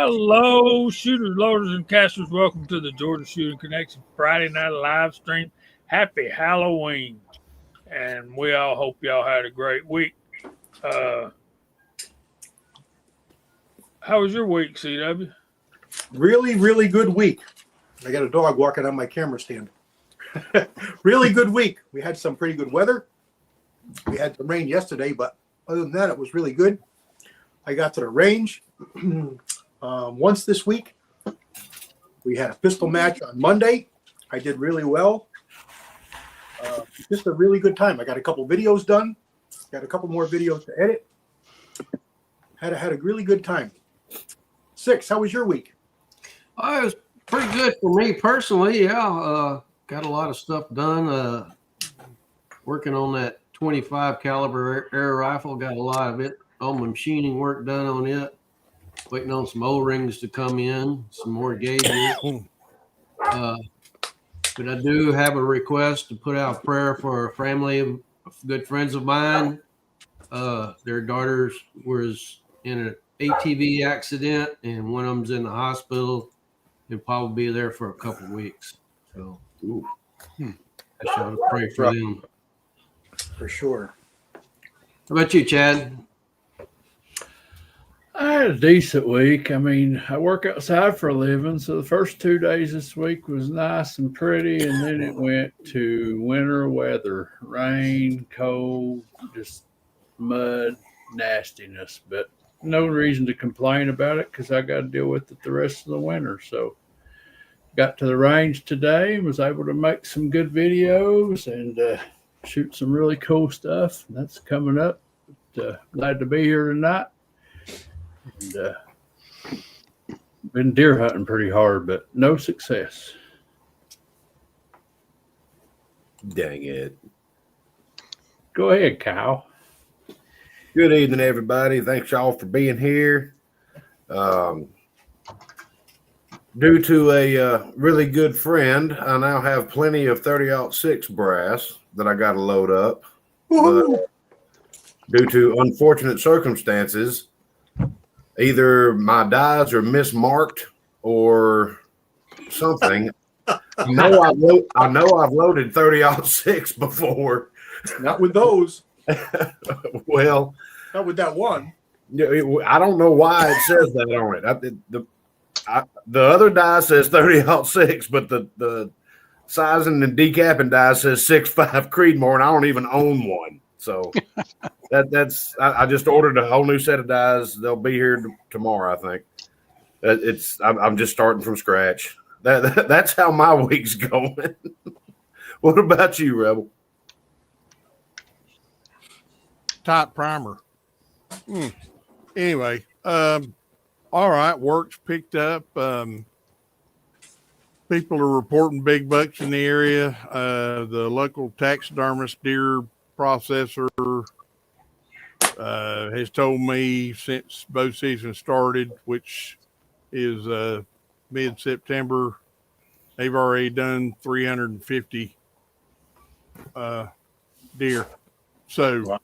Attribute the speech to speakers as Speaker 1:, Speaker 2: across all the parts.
Speaker 1: Hello, shooters, loaders, and casters. Welcome to the Georgia Shooting Connection Friday night live stream. Happy Halloween. And we all hope y'all had a great week. How was your week, CW?
Speaker 2: Really, really good week. I got a dog walking on my camera stand. Really good week. We had some pretty good weather. We had some rain yesterday, but other than that, it was really good. I got to the range once this week. We had a pistol match on Monday. I did really well. Just a really good time. I got a couple videos done. Got a couple more videos to edit. Had a really good time. Six, how was your week?
Speaker 3: It was pretty good for me personally. Yeah, got a lot of stuff done. Working on that 25 caliber air rifle. Got a lot of it. All my machining work done on it. Waiting on some O-rings to come in. Some more gauges. But I do have a request to put out a prayer for a family of good friends of mine. Their daughters was in an ATV accident, and one of them's in the hospital and probably be there for a couple of weeks. So I shall pray for them.
Speaker 2: For sure.
Speaker 3: How about you, Chad?
Speaker 1: I had a decent week. I mean, I work outside for a living, so the first 2 days this week was nice and pretty, and then it went to winter weather, rain, cold, just mud, nastiness. But no reason to complain about it because I got to deal with it the rest of the winter. So got to the range today, was able to make some good videos and shoot some really cool stuff. That's coming up. Glad to be here tonight. And been deer hunting pretty hard, but no success.
Speaker 4: Dang it.
Speaker 1: Go ahead, Kyle.
Speaker 4: Good evening, everybody. Thanks, y'all, for being here. Due to a really good friend, I now have plenty of 30-06 brass that I got to load up. But due to unfortunate circumstances, either my dies are mismarked or something. I know I've loaded 30-06 before.
Speaker 2: Not with those.
Speaker 4: Well,
Speaker 2: not with that one.
Speaker 4: I don't know why it says that on it. The other die says 30-06, but the sizing and decapping die says 6.5 Creedmoor, and I don't even own one. So I just ordered a whole new set of dies. They'll be here tomorrow, I think. I'm just starting from scratch. That's how my week's going. What about you, Rebel?
Speaker 5: Type primer. Anyway, all right, work's picked up. People are reporting big bucks in the area. The local taxidermist deer processor has told me since bow season started, which is mid-September, they've already done 350 deer. So, wow.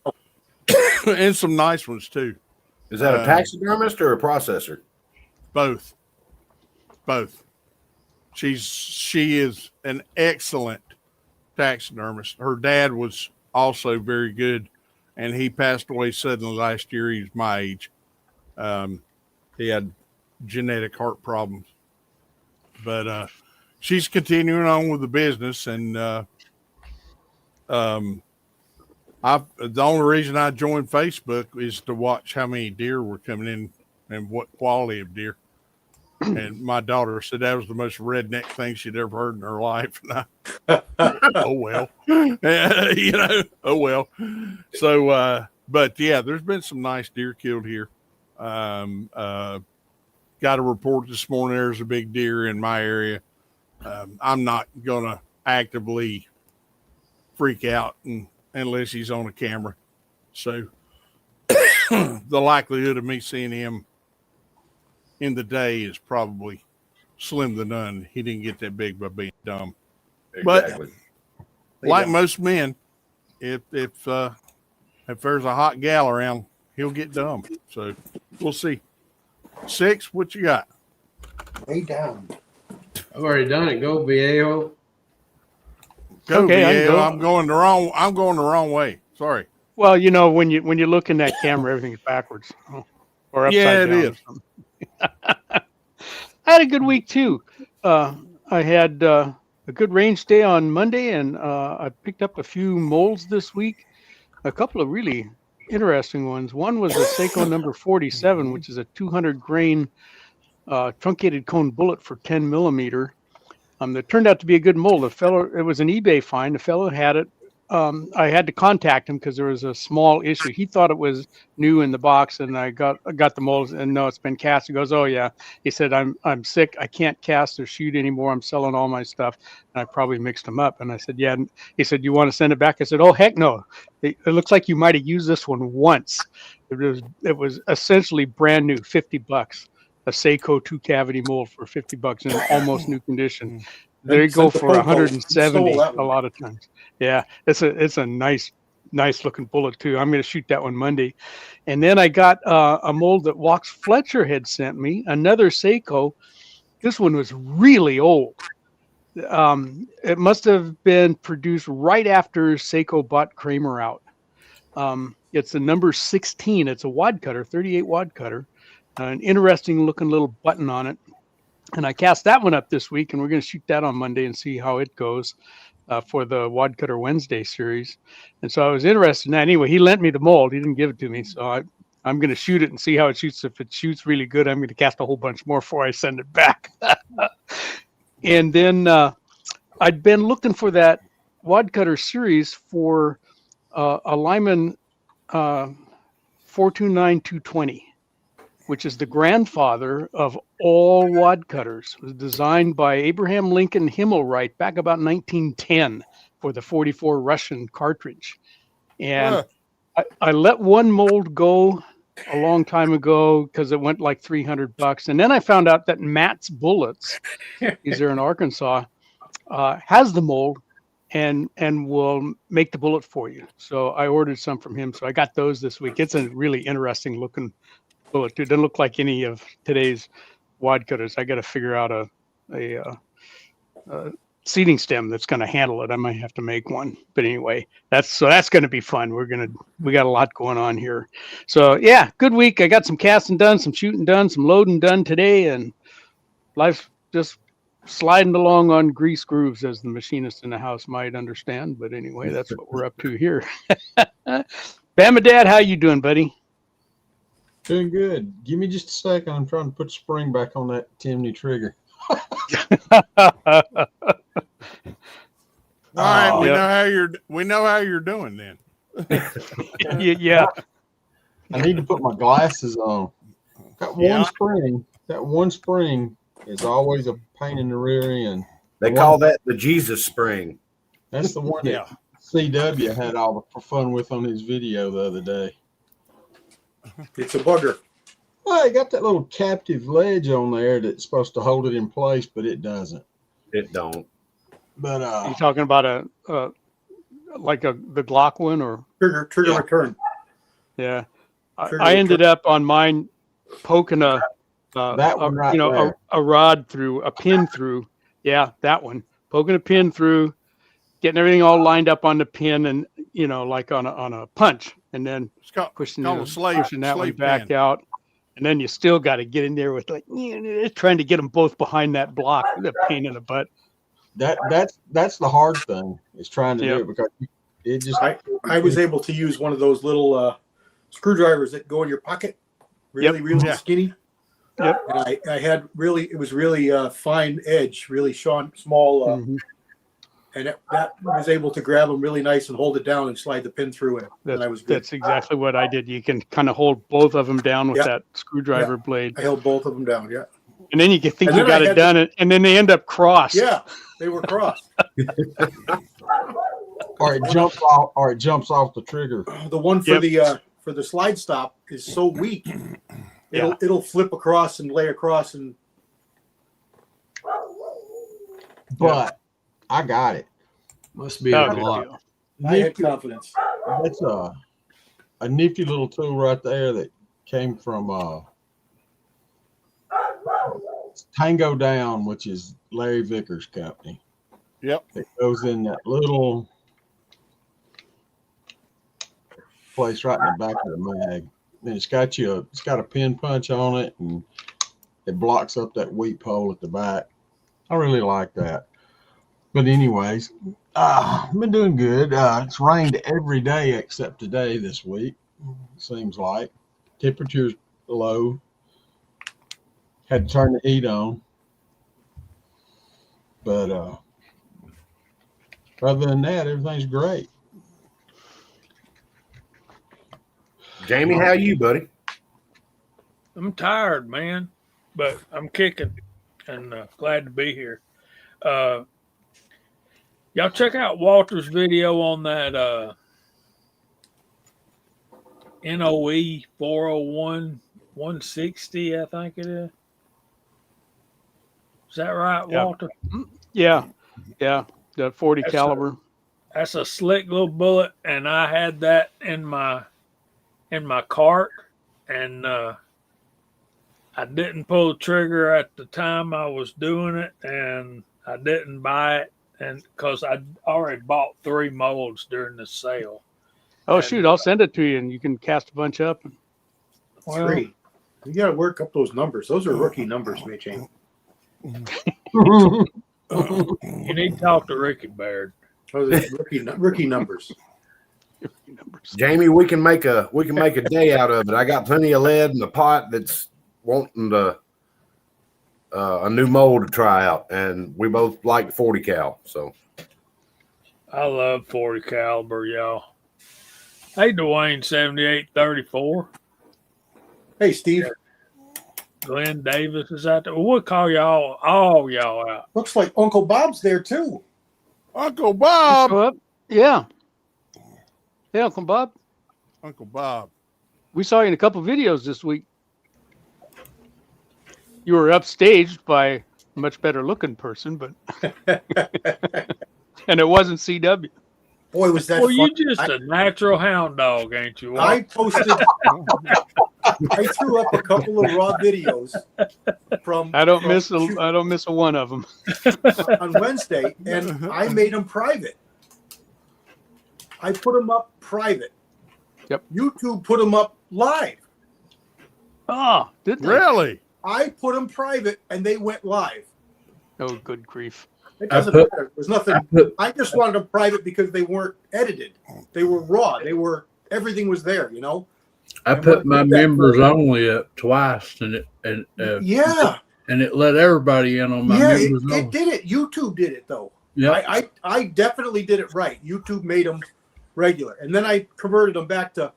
Speaker 5: And some nice ones too.
Speaker 4: Is that a taxidermist or a processor?
Speaker 5: Both. She is an excellent taxidermist. Her dad was also very good, and he passed away suddenly last year. He's my age. He had genetic heart problems, but she's continuing on with the business. And the only reason I joined Facebook is to watch how many deer were coming in and what quality of deer. And my daughter said that was the most redneck thing she'd ever heard in her life. And oh well, oh well. So, but yeah, there's been some nice deer killed here. Got a report this morning. There's a big deer in my area. I'm not gonna actively freak out unless he's on a camera. So the likelihood of me seeing him in the day is probably slim to none. He didn't get that big by being dumb. Exactly. But like most men, if there's a hot gal around, he'll get dumb. So we'll see. 6, what you got?
Speaker 2: Way down.
Speaker 3: I've already done it. Go, Viejo.
Speaker 5: Go,
Speaker 6: Okay, I can
Speaker 5: Viejo.
Speaker 6: go.
Speaker 5: I'm going the wrong way. Sorry.
Speaker 6: Well, you know, when you look in that camera, everything's backwards or upside
Speaker 5: Yeah, it
Speaker 6: down.
Speaker 5: is.
Speaker 6: Or something. I had a good week too. I had a good range day on Monday, and I picked up a few molds this week. A couple of really interesting ones. One was a Seiko number 47, which is a 200 grain truncated cone bullet for 10 millimeter. That turned out to be a good mold. It was an eBay find. The fellow had it. I had to contact him because there was a small issue. He thought it was new in the box, and I got the molds, and no, it's been cast. He goes, "Oh yeah." He said, "I'm sick. I can't cast or shoot anymore. I'm selling all my stuff, and I probably mixed them up." And I said, "Yeah." And he said, "You want to send it back?" I said, "Oh heck no. It looks like you might have used this one once. It was essentially brand new, $50." A Seiko 2-cavity mold for $50 in almost new condition. There you go for 170 a lot of times. Yeah, it's a nice looking bullet too. I'm going to shoot that one Monday. And then I got a mold that Wax Fletcher had sent me, another Seiko. This one was really old. It must have been produced right after Seiko bought Kramer out. It's a number 16. It's a wad cutter, 38 wad cutter. An interesting looking little button on it. And I cast that one up this week, and we're going to shoot that on Monday and see how it goes for the Wad Cutter Wednesday series. And so I was interested in that. Anyway, he lent me the mold. He didn't give it to me. So I'm going to shoot it and see how it shoots. If it shoots really good, I'm going to cast a whole bunch more before I send it back. And then I'd been looking for that Wad Cutter series for a Lyman 429-220. Which is the grandfather of all wad cutters. It was designed by Abraham Lincoln Himmelwright back about 1910 for the 44 Russian cartridge. And I let one mold go a long time ago because it went like $300. And then I found out that Matt's Bullets, he's there in Arkansas, has the mold and will make the bullet for you. So I ordered some from him. So I got those this week. It's a really interesting looking bullet. It doesn't look like any of today's wad cutters. I got to figure out a seating stem that's going to handle it. I might have to make one, but anyway, that's going to be fun. We got a lot going on here. So yeah, good week. I got some casting done, some shooting done, some loading done today, and life's just sliding along on grease grooves, as the machinist in the house might understand. But anyway, that's what we're up to here. Bama Dad, how you doing, buddy?
Speaker 7: Doing good. Give me just a second. I'm trying to put the spring back on that Timney trigger.
Speaker 5: All right, we know how you're doing then.
Speaker 6: Yeah.
Speaker 7: I need to put my glasses on. That one spring is always a pain in the rear end.
Speaker 4: They call that the Jesus spring.
Speaker 7: That's the one that CW had all the fun with on his video the other day.
Speaker 2: It's a bugger.
Speaker 7: Well, it got that little captive ledge on there that's supposed to hold it in place, but it doesn't.
Speaker 4: It don't.
Speaker 7: But
Speaker 6: You talking about the Glock one or
Speaker 2: Trigger return.
Speaker 6: yeah?
Speaker 2: Trigger
Speaker 6: I ended up on mine poking a rod through a pin through. Yeah, that one, poking a pin through, getting everything all lined up on the pin, and like on a punch, and then pushing that one back out, and then you still got to get in there with trying to get them both behind that block. The pain in the butt.
Speaker 7: That's the hard thing, is trying to do it, because it just.
Speaker 2: I was able to use one of those little screwdrivers that go in your pocket, really skinny.
Speaker 6: Yep.
Speaker 2: And I had it was really fine edge, really small. And that was able to grab them really nice and hold it down and slide the pin through it.
Speaker 6: That's exactly what I did. You can kind of hold both of them down with that screwdriver blade.
Speaker 2: I held both of them down,
Speaker 6: And then you can think you got it done, and then they end up crossed.
Speaker 2: Yeah, they were crossed.
Speaker 7: Or it jumps off the trigger.
Speaker 2: The one for the slide stop is so weak. It'll flip across and lay across and.
Speaker 7: But I got it.
Speaker 3: Must be a lot.
Speaker 2: I had confidence.
Speaker 7: That's a nifty little tool right there that came from It's Tango Down, which is Larry Vickers' company.
Speaker 5: Yep.
Speaker 7: It goes in that little place right in the back of the mag. And it's got a pin punch on it, and it blocks up that wheat pole at the back. I really like that. But anyways, I've been doing good. It's rained every day except today this week. Seems like temperature's low. Had to turn the heat on. But other than that, everything's great.
Speaker 4: Jamie, how you, buddy?
Speaker 8: I'm tired, man, but I'm kicking and glad to be here. Y'all check out Walter's video on that NOE 401 160, I think it is. Is that right,
Speaker 6: Yeah.
Speaker 8: Walter?
Speaker 6: Yeah. The 40
Speaker 8: That's
Speaker 6: caliber.
Speaker 8: That's a slick little bullet, and I had that in my cart, and I didn't pull the trigger at the time I was doing it, and I didn't buy it, and because I already bought 3 molds during the sale.
Speaker 6: Oh, shoot. I'll send it to you and you can cast a bunch up.
Speaker 8: Well,
Speaker 2: 3. You got to work up those numbers. Those are rookie numbers, Mitch.
Speaker 8: you need to talk to Ricky Baird.
Speaker 2: Those are rookie numbers.
Speaker 4: Jamie, we can make a day out of it. I got plenty of lead in the pot that's wanting a new mold to try out, and we both like 40 cal. So
Speaker 8: I love 40 caliber, y'all. Hey, Dwayne 7834.
Speaker 2: Hey, Steve.
Speaker 8: Glenn Davis is out there. We'll call all y'all out.
Speaker 2: Looks like Uncle Bob's there too.
Speaker 5: Uncle Bob.
Speaker 6: Show up? Yeah. Yeah, Uncle Bob.
Speaker 5: Uncle Bob.
Speaker 6: We saw you in a couple videos this week. You were upstaged by a much better looking person, but and it wasn't CW.
Speaker 2: Boy, was that
Speaker 8: Well,
Speaker 2: fun.
Speaker 8: you just a natural hound dog, ain't you?
Speaker 2: I posted. I threw up a couple of raw videos from.
Speaker 6: I don't
Speaker 2: from
Speaker 6: miss
Speaker 2: shoot-
Speaker 6: a one of them.
Speaker 2: on Wednesday, and I made them private. I put them up private.
Speaker 6: Yep.
Speaker 2: YouTube put them up live.
Speaker 6: Oh, did they?
Speaker 5: Really?
Speaker 2: I put them private, and they went live.
Speaker 6: Oh, good grief.
Speaker 2: It doesn't matter. There's nothing. I just wanted them private because they weren't edited. They were raw. Everything was there. You know.
Speaker 1: I put my members only up twice, and
Speaker 2: Yeah.
Speaker 1: and it let everybody in on my
Speaker 2: Yeah.
Speaker 1: members
Speaker 2: It
Speaker 1: only.
Speaker 2: did it. YouTube did it though.
Speaker 1: Yeah,
Speaker 2: I definitely did it right. YouTube made them regular, and then I converted them back to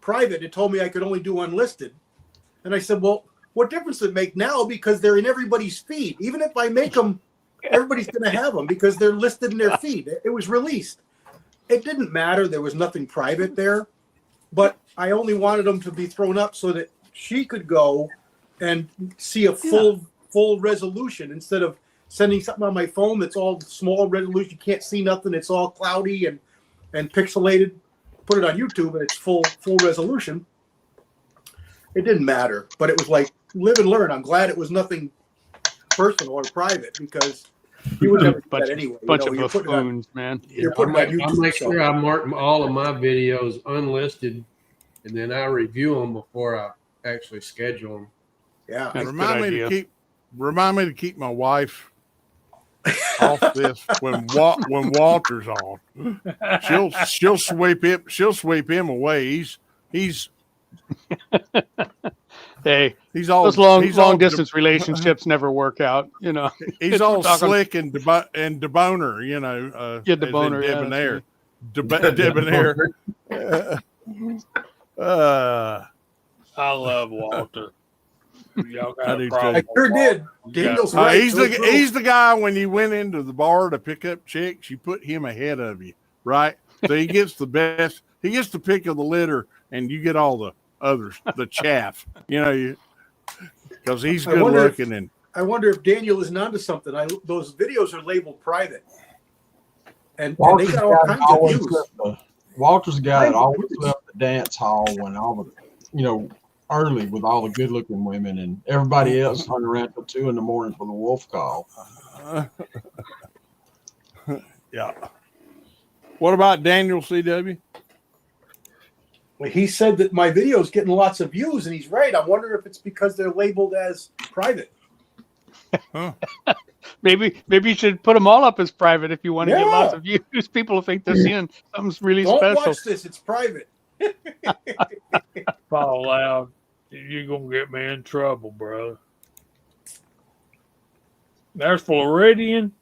Speaker 2: private. It told me I could only do unlisted, and I said, "Well, what difference does it make now? Because they're in everybody's feed. Even if I make them, everybody's going to have them because they're listed in their feed. It was released. It didn't matter. There was nothing private there, but I only wanted them to be thrown up so that she could go and see a full resolution instead of sending something on my phone that's all small resolution. You can't see nothing. It's all cloudy and pixelated. Put it on YouTube and it's full resolution. It didn't matter, but it was like live and learn. I'm glad it was nothing personal or private because you would never do that anyway.
Speaker 6: Bunch
Speaker 2: you're
Speaker 6: of
Speaker 2: putting it on-
Speaker 6: buffoons, man.
Speaker 2: You're putting it on
Speaker 3: I'll
Speaker 2: YouTube.
Speaker 3: make
Speaker 2: so-
Speaker 3: sure I mark all of my videos unlisted, and then I review them before I actually schedule them.
Speaker 2: Yeah.
Speaker 6: That's a
Speaker 5: Remind
Speaker 6: good
Speaker 5: me
Speaker 6: idea.
Speaker 5: to keep my wife off this when Walter's on. She'll sweep him away. He's
Speaker 6: Hey,
Speaker 5: all
Speaker 6: those
Speaker 5: he's all
Speaker 6: long distance relationships never work out. You know,
Speaker 5: He's all
Speaker 6: We're talking-
Speaker 5: slick and debonair, you know.
Speaker 6: Yeah,
Speaker 5: as in
Speaker 6: debonair, yeah,
Speaker 5: debonair, debonair.
Speaker 8: I love Walter. Y'all
Speaker 5: I
Speaker 8: got
Speaker 5: do
Speaker 8: a
Speaker 5: too.
Speaker 2: I
Speaker 8: problem.
Speaker 2: sure did. Daniel's right.
Speaker 5: He's the guy when you went into the bar to pick up chicks, you put him ahead of you, right? So he gets the best. He gets the pick of the litter, and you get all the others, the chaff. You know, because he's
Speaker 2: I
Speaker 5: good
Speaker 2: wonder if-
Speaker 5: looking and.
Speaker 2: I wonder if Daniel isn't onto something. Those videos are labeled private, and they
Speaker 7: Walter's
Speaker 2: got all
Speaker 7: guy
Speaker 2: kinds of
Speaker 7: always
Speaker 2: views.
Speaker 7: Walter's the guy that always left the dance hall when all the, early with all the good looking women, and everybody else hung around till 2 a.m. for the wolf call.
Speaker 5: Yeah. What about Daniel CW?
Speaker 2: Well, he said that my video is getting lots of views, and he's right. I wonder if it's because they're labeled as private.
Speaker 5: Huh?
Speaker 6: Maybe you should put them all up as private if you want to get lots
Speaker 2: Yeah.
Speaker 6: of views. People will think they're seeing something's really
Speaker 2: Don't
Speaker 6: special.
Speaker 2: watch this. It's private.
Speaker 8: Fall loud. You're gonna get me in trouble, brother. There's Floridian.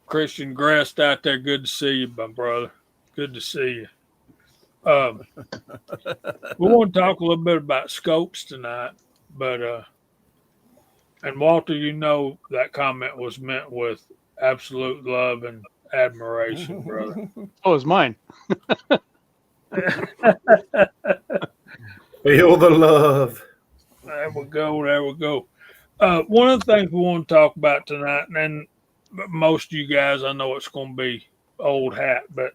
Speaker 8: Christian Grest out there. Good to see you, my brother. Good to see you. We want to talk a little bit about scopes tonight, but and Walter, you know that comment was meant with absolute love and admiration, brother.
Speaker 6: Oh, it's mine.
Speaker 4: Feel the love.
Speaker 8: There we go. There we go. One of the things we want to talk about tonight, and most of you guys, I know it's going to be old hat, but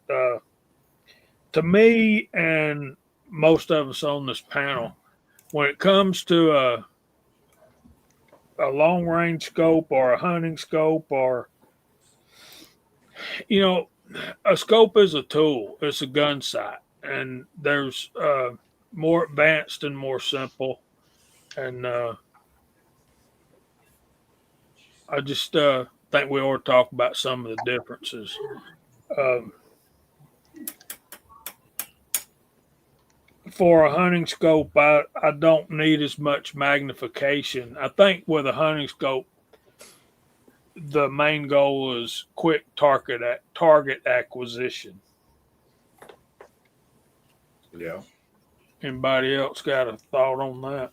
Speaker 8: to me and most of us on this panel, when it comes to a long range scope or a hunting scope, or, you know, a scope is a tool, it's a gun sight, and there's more advanced and more simple. And I just think we ought to talk about some of the differences. For a hunting scope, I don't need as much magnification. I think with a hunting scope, the main goal is quick target acquisition.
Speaker 4: Yeah.
Speaker 2: Anybody
Speaker 8: else got a thought on that?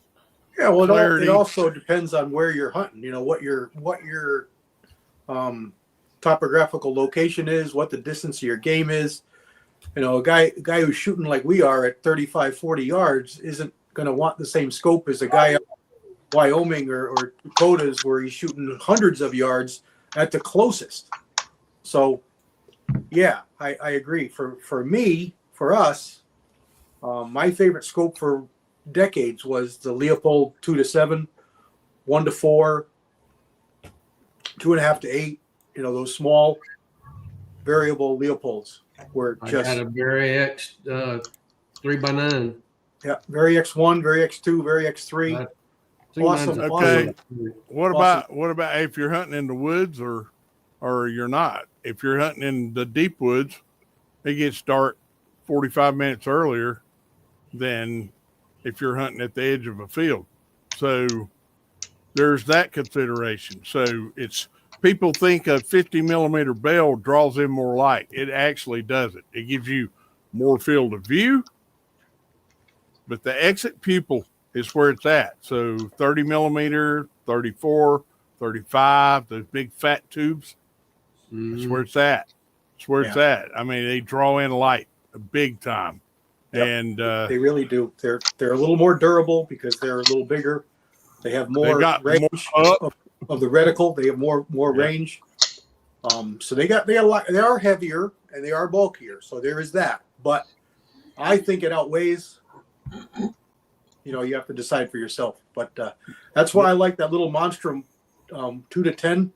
Speaker 2: Yeah, well,
Speaker 5: Clarity.
Speaker 2: it also depends on where you're hunting. You know what your topographical location is, what the distance of your game is. You know, a guy who's shooting like we are at 35, 40 yards isn't going to want the same scope as a guy up Wyoming or Dakotas where he's shooting hundreds of yards at the closest. So, yeah, I agree. For me, for us, my favorite scope for decades was the Leopold 2-7, 1-4, 2.5 to 8. You know, those small variable Leopolds were just.
Speaker 3: I had a Very X 3x9.
Speaker 2: Yeah, Very X1, Very X2, Very X3. Awesome.
Speaker 5: Okay.
Speaker 2: Awesome.
Speaker 5: What about if you're hunting in the woods or you're not? If you're hunting in the deep woods, it gets dark 45 minutes earlier than if you're hunting at the edge of a field. So there's that consideration. So it's people think a 50 millimeter bell draws in more light. It actually doesn't. It gives you more field of view, but the exit pupil is where it's at. So 30 millimeter, 34, 35, those big fat tubes, that's where it's at. It's where it's at. I mean, they draw in light big time.
Speaker 2: Yep.
Speaker 5: And
Speaker 2: they really do. They're a little more durable because they're a little bigger. They have more range of the reticle. They have more range. So they a lot. They are heavier and they are bulkier. So there is that. But I think it outweighs. You know, you have to decide for yourself. But that's why I like that little Monstrum 2-10.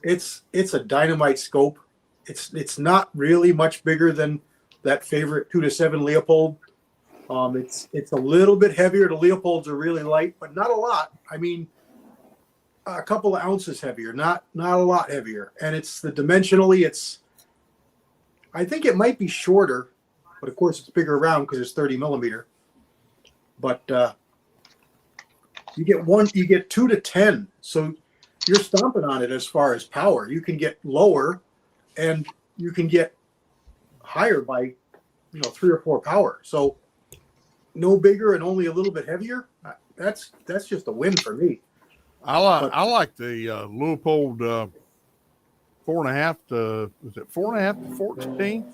Speaker 2: It's a dynamite scope. It's not really much bigger than that favorite 2-7 Leopold. It's a little bit heavier. The Leopolds are really light, but not a lot. I mean, a couple of ounces heavier, not a lot heavier. And it's I think it might be shorter, but of course it's bigger around because it's 30 millimeter. But you get 2-10, so you're stomping on it as far as power. You can get lower, and you can get higher by 3 or 4 power. So no bigger and only a little bit heavier. That's just a win for me.
Speaker 5: I like the Leopold 4.5 to 14.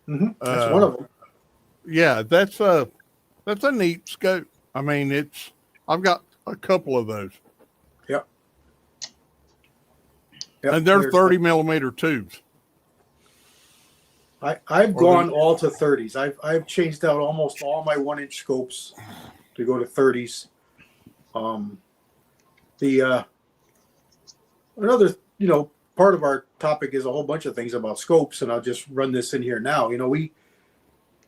Speaker 2: That's one of them.
Speaker 5: Yeah, that's a neat scope. I mean, I've got a couple of those.
Speaker 2: Yep.
Speaker 5: And they're 30 millimeter tubes.
Speaker 2: I've gone all to 30s. I've changed out almost all my 1-inch scopes to go to 30s. The another part of our topic is a whole bunch of things about scopes, and I'll just run this in here now.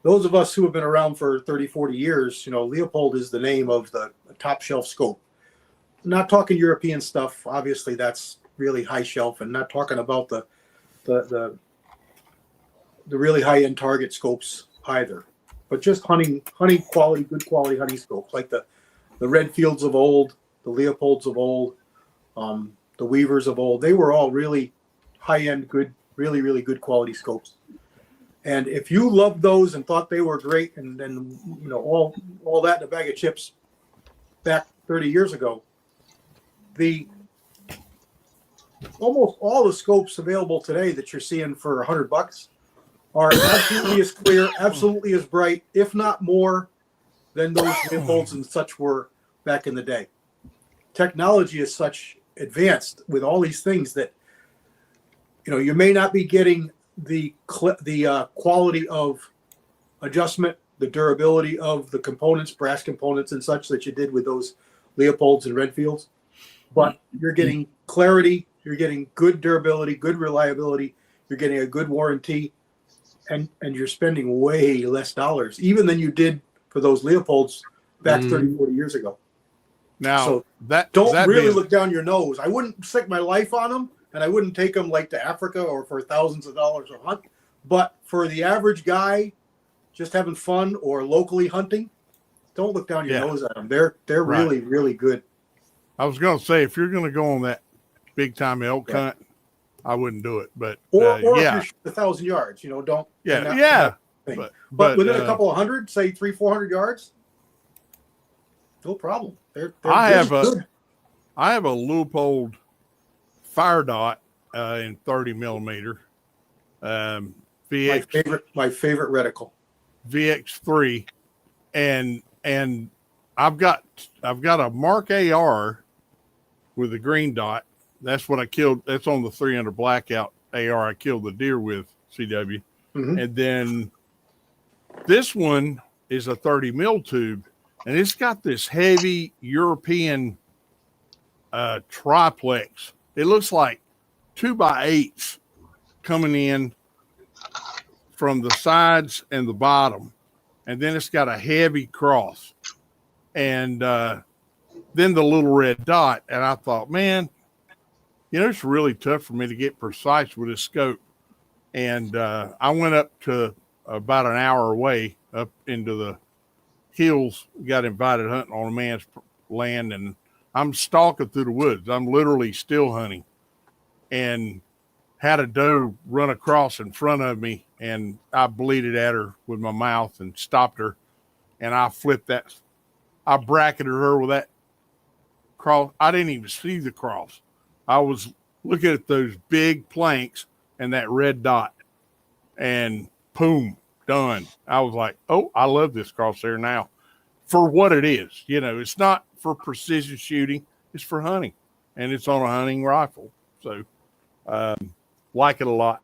Speaker 2: Those of us who have been around for 30, 40 years, Leopold is the name of the top shelf scope. Not talking European stuff. Obviously, that's really high shelf, and not talking about the really high end target scopes either. But just hunting quality, good quality hunting scopes like the Redfields of old, the Leopolds of old, the Weavers of old. They were all really high end, good, really, really good quality scopes. And if you loved those and thought they were great, and then all that in a bag of chips back 30 years ago, almost all the scopes available today that you're seeing for $100 are absolutely as clear, absolutely as bright, if not more than those Leopolds and such were back in the day. Technology is such advanced with all these things that you may not be getting the quality of adjustment, the durability of the components, brass components and such that you did with those Leopolds and Redfields, but you're getting clarity, you're getting good durability, good reliability, you're getting a good warranty, and you're spending way less dollars even than you did for those Leopolds back 30, 40 years ago.
Speaker 5: Now,
Speaker 2: so don't really look down your nose. I wouldn't stick my life on them, and I wouldn't take them like to Africa or for thousands of dollars a hunt. But for the average guy just having fun or locally hunting, don't look down your nose at them. They're really, really good.
Speaker 5: I was going to say, if you're going to go on that big time elk hunt, I wouldn't do it. But
Speaker 2: or if you're 1,000 yards, don't. But within a couple of hundred, say 300-400 yards, no problem.
Speaker 5: I have a Leupold fire dot in 30 millimeter. VX,
Speaker 2: my favorite reticle.
Speaker 5: VX3, and I've got a Mark AR with a green dot. That's what I killed. That's on the 300 blackout AR I killed the deer with, CW. Mm-hmm. And then this one is a 30 mil tube, and it's got this heavy European triplex. It looks like 2x8s coming in from the sides and the bottom, and then it's got a heavy cross, and then the little red dot. And I thought, man, it's really tough for me to get precise with this scope. And I went up to about an hour away up into the hills, got invited hunting on a man's land, and I'm stalking through the woods. I'm literally still hunting, and had a doe run across in front of me, and I bleated at her with my mouth and stopped her, and I flipped that. I bracketed her with that cross. I didn't even see the cross. I was looking at those big planks and that red dot, and boom, done. I was like, oh, I love this crosshair now for what it is. It's not for precision shooting. It's for hunting, and it's on a hunting rifle. So, like it a lot.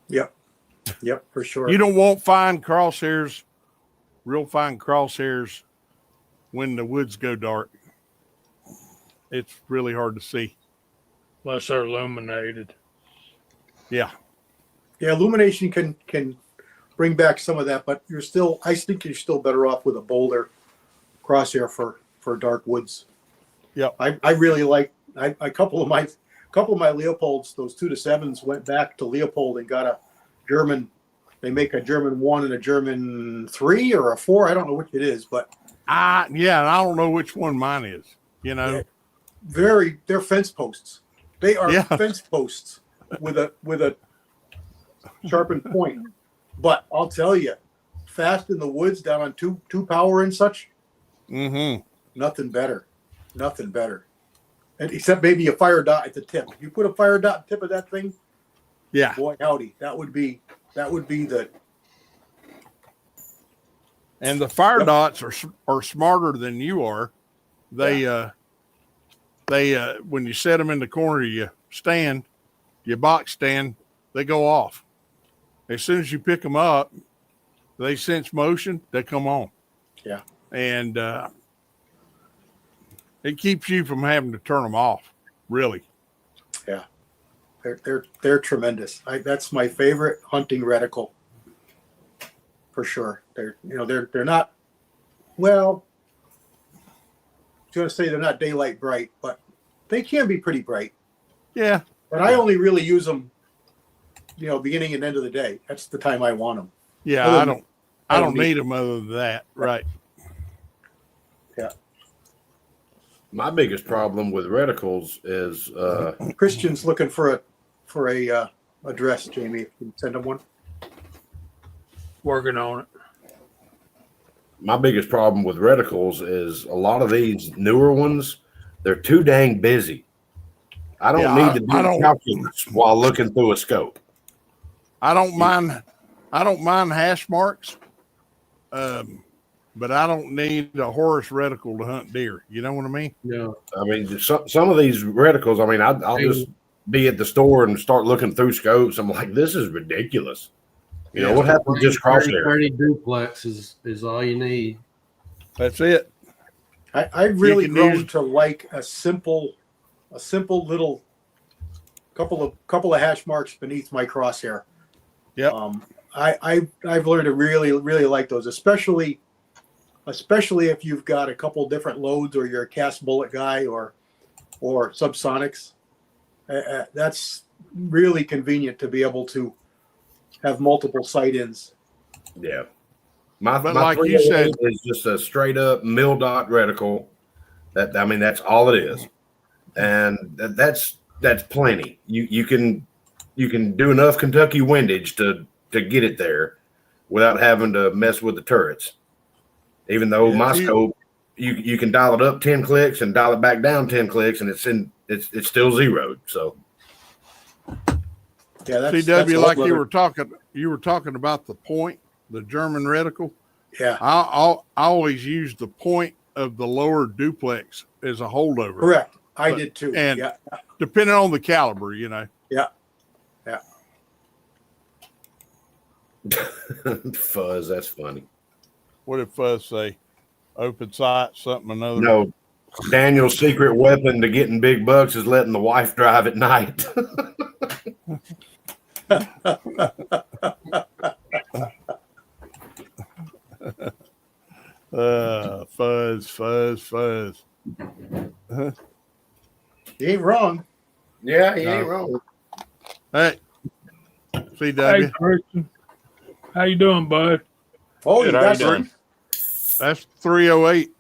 Speaker 2: Yep, for sure.
Speaker 5: You don't want real fine crosshairs when the woods go dark. It's really hard to see.
Speaker 8: Unless they're illuminated.
Speaker 5: Yeah,
Speaker 2: illumination can bring back some of that, but I think you're still better off with a bolder crosshair for dark woods.
Speaker 5: Yeah,
Speaker 2: I really like a couple of my Leopolds. Those 2-7s went back to Leopold and got a German. They make a German 1 and a German 3 or a 4. I don't know which it is, but
Speaker 5: I don't know which one mine is.
Speaker 2: They're fence posts. They are fence posts with a sharpened point. But I'll tell you, fast in the woods down on two power and such.
Speaker 5: Mm-hmm. Nothing
Speaker 2: better. And except maybe a fire dot at the tip. If you put a fire dot at the tip of that thing, boy howdy, that would be the.
Speaker 5: And the fire dots are smarter than you are. They when you set them in the corner, you box stand, they go off. as soon as you pick them up, they sense motion, they come on.
Speaker 2: Yeah.
Speaker 5: And it keeps you from having to turn them off, really.
Speaker 2: Yeah. They're tremendous. That's my favorite hunting reticle. For sure. They're not, well, I was going to say they're not daylight bright, but they can be pretty bright.
Speaker 5: Yeah.
Speaker 2: But I only really use them, beginning and end of the day. That's the time I want them.
Speaker 5: Yeah, I don't need them other than that. Right.
Speaker 2: Yeah.
Speaker 4: My biggest problem with reticles is
Speaker 2: Christian's looking for a address, Jamie. If you can send him one.
Speaker 8: Working on it.
Speaker 4: my biggest problem with reticles is a lot of these newer ones, they're too dang busy. I don't need to do calculus while looking through a scope.
Speaker 5: I don't mind hash marks, but I don't need a Horus reticle to hunt deer. You know what I mean?
Speaker 3: No.
Speaker 4: I mean, some of these reticles, I mean, I'll just be at the store and start looking through scopes. I'm like, this is ridiculous. You know, what happened to just crosshair?
Speaker 3: 30 duplex is all you need.
Speaker 5: That's it.
Speaker 2: I've really grown to like a simple little couple of hash marks beneath my crosshair.
Speaker 5: Yeah.
Speaker 2: I've learned to really like those, especially if you've got a couple different loads or you're a cast bullet guy or subsonics. That's really convenient to be able to have multiple sight-ins.
Speaker 4: Yeah. My
Speaker 5: like you said,
Speaker 4: is just a straight up mill dot reticle. That's all it is, and that's plenty. You can do enough Kentucky windage to get it there without having to mess with the turrets. Even though my scope, you can dial it up 10 clicks and dial it back down 10 clicks, and it's still zeroed. So.
Speaker 2: Yeah,
Speaker 5: CW, like you were talking about the point, the German reticle.
Speaker 2: Yeah,
Speaker 5: I always use the point of the lower duplex as a holdover.
Speaker 2: Correct. I did too.
Speaker 5: And
Speaker 2: yeah,
Speaker 5: depending on the caliber, you know.
Speaker 2: Yeah.
Speaker 4: Fuzz, that's funny.
Speaker 5: What did Fuzz say? Open sight, something another.
Speaker 4: No, Daniel's secret weapon to getting big bucks is letting the wife drive at night.
Speaker 5: Fuzz.
Speaker 2: he ain't wrong.
Speaker 4: Yeah, he ain't wrong.
Speaker 5: Hey,
Speaker 8: Hey,
Speaker 5: CW,
Speaker 8: Christian. How you doing, bud?
Speaker 2: Oh,
Speaker 9: Good,
Speaker 2: you
Speaker 9: how
Speaker 2: got
Speaker 9: you doing?
Speaker 5: that's 308.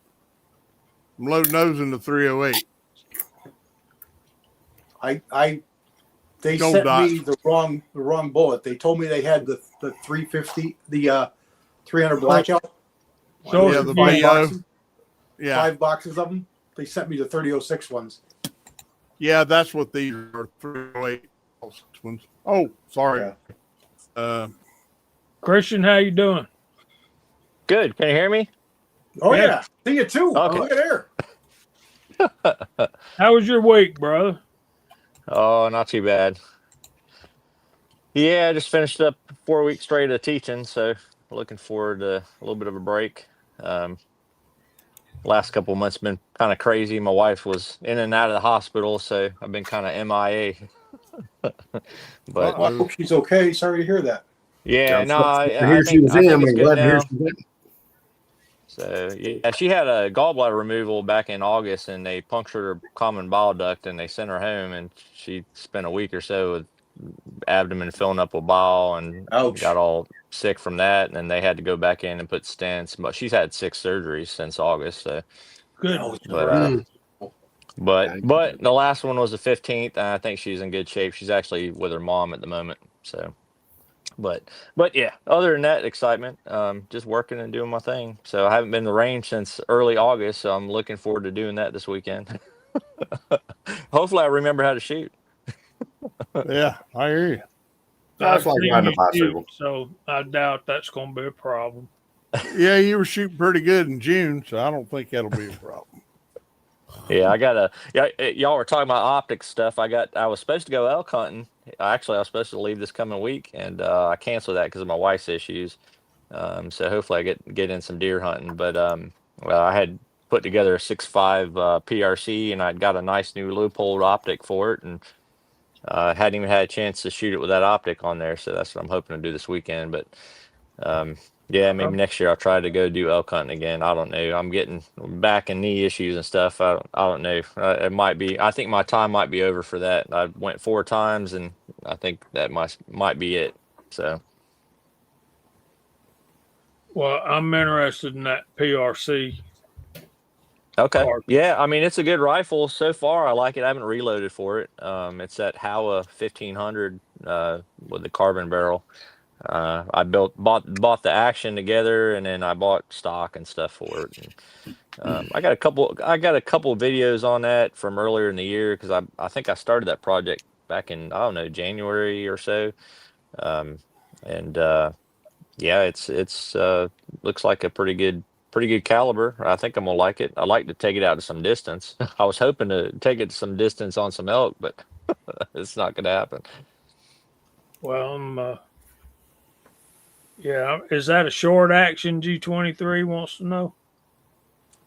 Speaker 5: I'm low nosing the 308.
Speaker 2: They
Speaker 5: Gold
Speaker 2: sent
Speaker 5: dot.
Speaker 2: me the wrong bullet. They told me they had the 350, the 300 blackout.
Speaker 8: So
Speaker 5: Yeah, the
Speaker 2: five
Speaker 5: VO.
Speaker 2: boxes,
Speaker 5: Yeah,
Speaker 2: 5 boxes of them. They sent me the 3006 ones.
Speaker 5: yeah, that's what these are. 308 ones. Oh, sorry.
Speaker 8: Christian, how you doing?
Speaker 9: Good. Can you hear me?
Speaker 2: Oh
Speaker 8: Yeah.
Speaker 2: yeah, see you too.
Speaker 9: Okay.
Speaker 2: Look at there.
Speaker 8: How was your week, brother?
Speaker 9: Oh, not too bad. Yeah, I just finished up 4 weeks straight of teaching, so looking forward to a little bit of a break. Last couple of months been kind of crazy. My wife was in and out of the hospital, so I've been kind of MIA. But
Speaker 2: I hope she's okay. Sorry to hear that.
Speaker 9: yeah, no, I
Speaker 4: Here she
Speaker 9: think,
Speaker 4: was
Speaker 9: I
Speaker 4: in.
Speaker 9: think
Speaker 4: I'm
Speaker 9: it's good
Speaker 4: glad to hear
Speaker 9: now.
Speaker 4: she's in.
Speaker 9: So yeah, she had a gallbladder removal back in August, and they punctured her common bile duct, and they sent her home, and she spent a week or so with abdomen filling up with bile, and
Speaker 2: Ouch.
Speaker 9: got all sick from that. And then they had to go back in and put stents. But she's had 6 surgeries since August. So,
Speaker 8: Good.
Speaker 9: but the last one was the 15th, and I think she's in good shape. She's actually with her mom at the moment. So. But yeah, other than that, excitement, just working and doing my thing. So I haven't been to the range since early August, so I'm looking forward to doing that this weekend. Hopefully I remember how to shoot.
Speaker 5: Yeah, I hear you.
Speaker 4: That's like
Speaker 8: I've seen
Speaker 4: riding a
Speaker 8: you
Speaker 4: bicycle.
Speaker 8: shoot, so I doubt that's going to be a problem.
Speaker 5: Yeah, you were shooting pretty good in June, so I don't think that'll be a problem.
Speaker 9: Yeah, y'all were talking about optics stuff. I was supposed to go elk hunting. Actually, I was supposed to leave this coming week, and I canceled that because of my wife's issues. So hopefully I get in some deer hunting. But well, I had put together a 6.5 PRC, and I'd got a nice new Leupold optic for it, and hadn't even had a chance to shoot it with that optic on there. So that's what I'm hoping to do this weekend. But yeah, maybe next year I'll try to go do elk hunting again. I don't know. I'm getting back and knee issues and stuff. I don't know. It might be. I think my time might be over for that. I went 4 times, and I think that might be it. So.
Speaker 8: Well, I'm interested in that PRC.
Speaker 9: Okay.
Speaker 8: Card.
Speaker 9: Yeah, I mean it's a good rifle so far. I like it. I haven't reloaded for it. It's that Howa 1500 with the carbon barrel. I bought the action together, and then I bought stock and stuff for it. And, I got a couple of videos on that from earlier in the year because I think I started that project back in, I don't know, January or so. And yeah, it's looks like a pretty good caliber. I think I'm gonna like it. I like to take it out to some distance. I was hoping to take it to some distance on some elk, but it's not gonna happen.
Speaker 8: Well, yeah, is that a short action? G23 wants to know.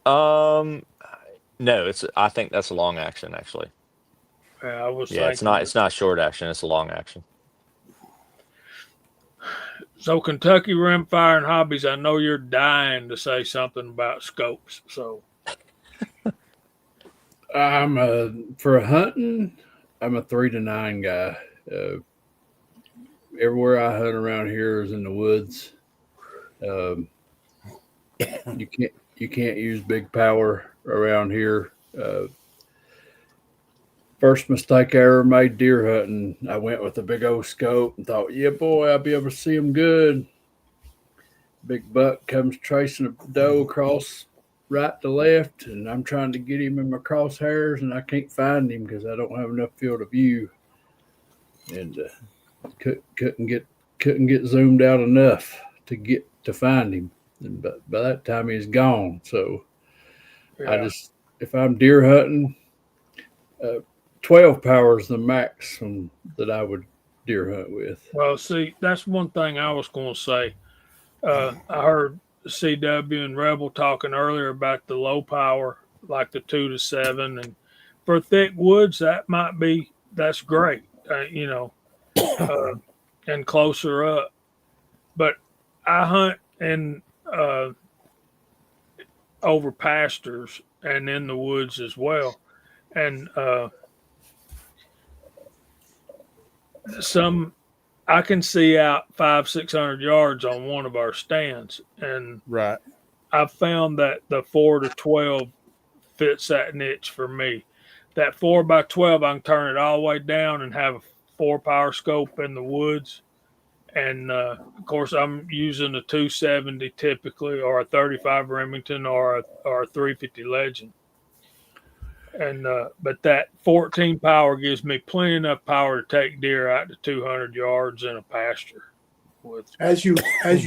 Speaker 9: No, I think that's a long action actually.
Speaker 8: Yeah, I was
Speaker 9: Yeah,
Speaker 8: thinking.
Speaker 9: it's not short action. It's a long action.
Speaker 8: So Kentucky Rimfire and Hobbies, I know you're dying to say something about scopes. So
Speaker 1: For hunting, I'm a 3 to 9 guy. Everywhere I hunt around here is in the woods. You can't use big power around here. First mistake I ever made deer hunting, I went with a big old scope and thought, yeah, boy, I'll be able to see them good. Big buck comes tracing a doe across right to left, and I'm trying to get him in my crosshairs, and I can't find him because I don't have enough field of view, and couldn't get zoomed out enough to find him. And by that time, he's gone. So
Speaker 8: yeah.
Speaker 1: if I'm deer hunting, 12 power is the maximum that I would deer hunt with.
Speaker 8: Well, see, that's one thing I was going to say. I heard CW and Rebel talking earlier about the low power, like the 2 to 7, and for thick woods, that's great, and closer up. But I hunt in over pastures and in the woods as well, and I can see out 500-600 yards on one of our stands, and
Speaker 5: Right.
Speaker 8: I've found that the 4 to 12 fits that niche for me. That 4x12, I can turn it all the way down and have a 4 power scope in the woods. And of course, I'm using a 270 typically, or a 35 Remington, or a 350 Legend. And but that 14 power gives me plenty enough power to take deer out to 200 yards in a pasture.
Speaker 2: As you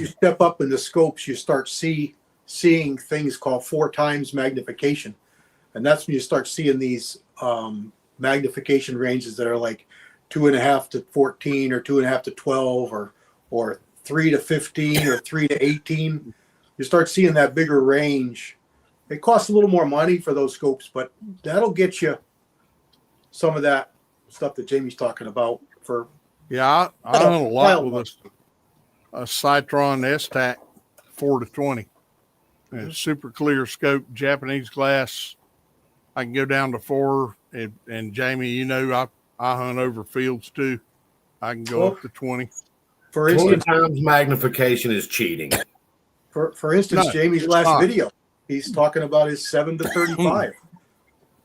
Speaker 2: step up in the scopes, you start seeing things called 4 times magnification, and that's when you start seeing these magnification ranges that are like 2.5 to 14, or 2.5 to 12, or 3 to 15, or 3 to 18. You start seeing that bigger range. It costs a little more money for those scopes, but that'll get you some of that stuff that Jamie's talking about. For
Speaker 5: Yeah, I hunt a lot with a Citron S-Tac 4 to 20. And it's super clear scope, Japanese glass. I can go down to 4. And Jamie, I hunt over fields too. I can go up to 20.
Speaker 2: For
Speaker 4: 20
Speaker 2: instance,
Speaker 4: times magnification is cheating.
Speaker 2: for instance,
Speaker 5: No,
Speaker 2: Jamie's
Speaker 5: it's
Speaker 2: last
Speaker 5: not.
Speaker 2: video, he's talking about his 7 to 35.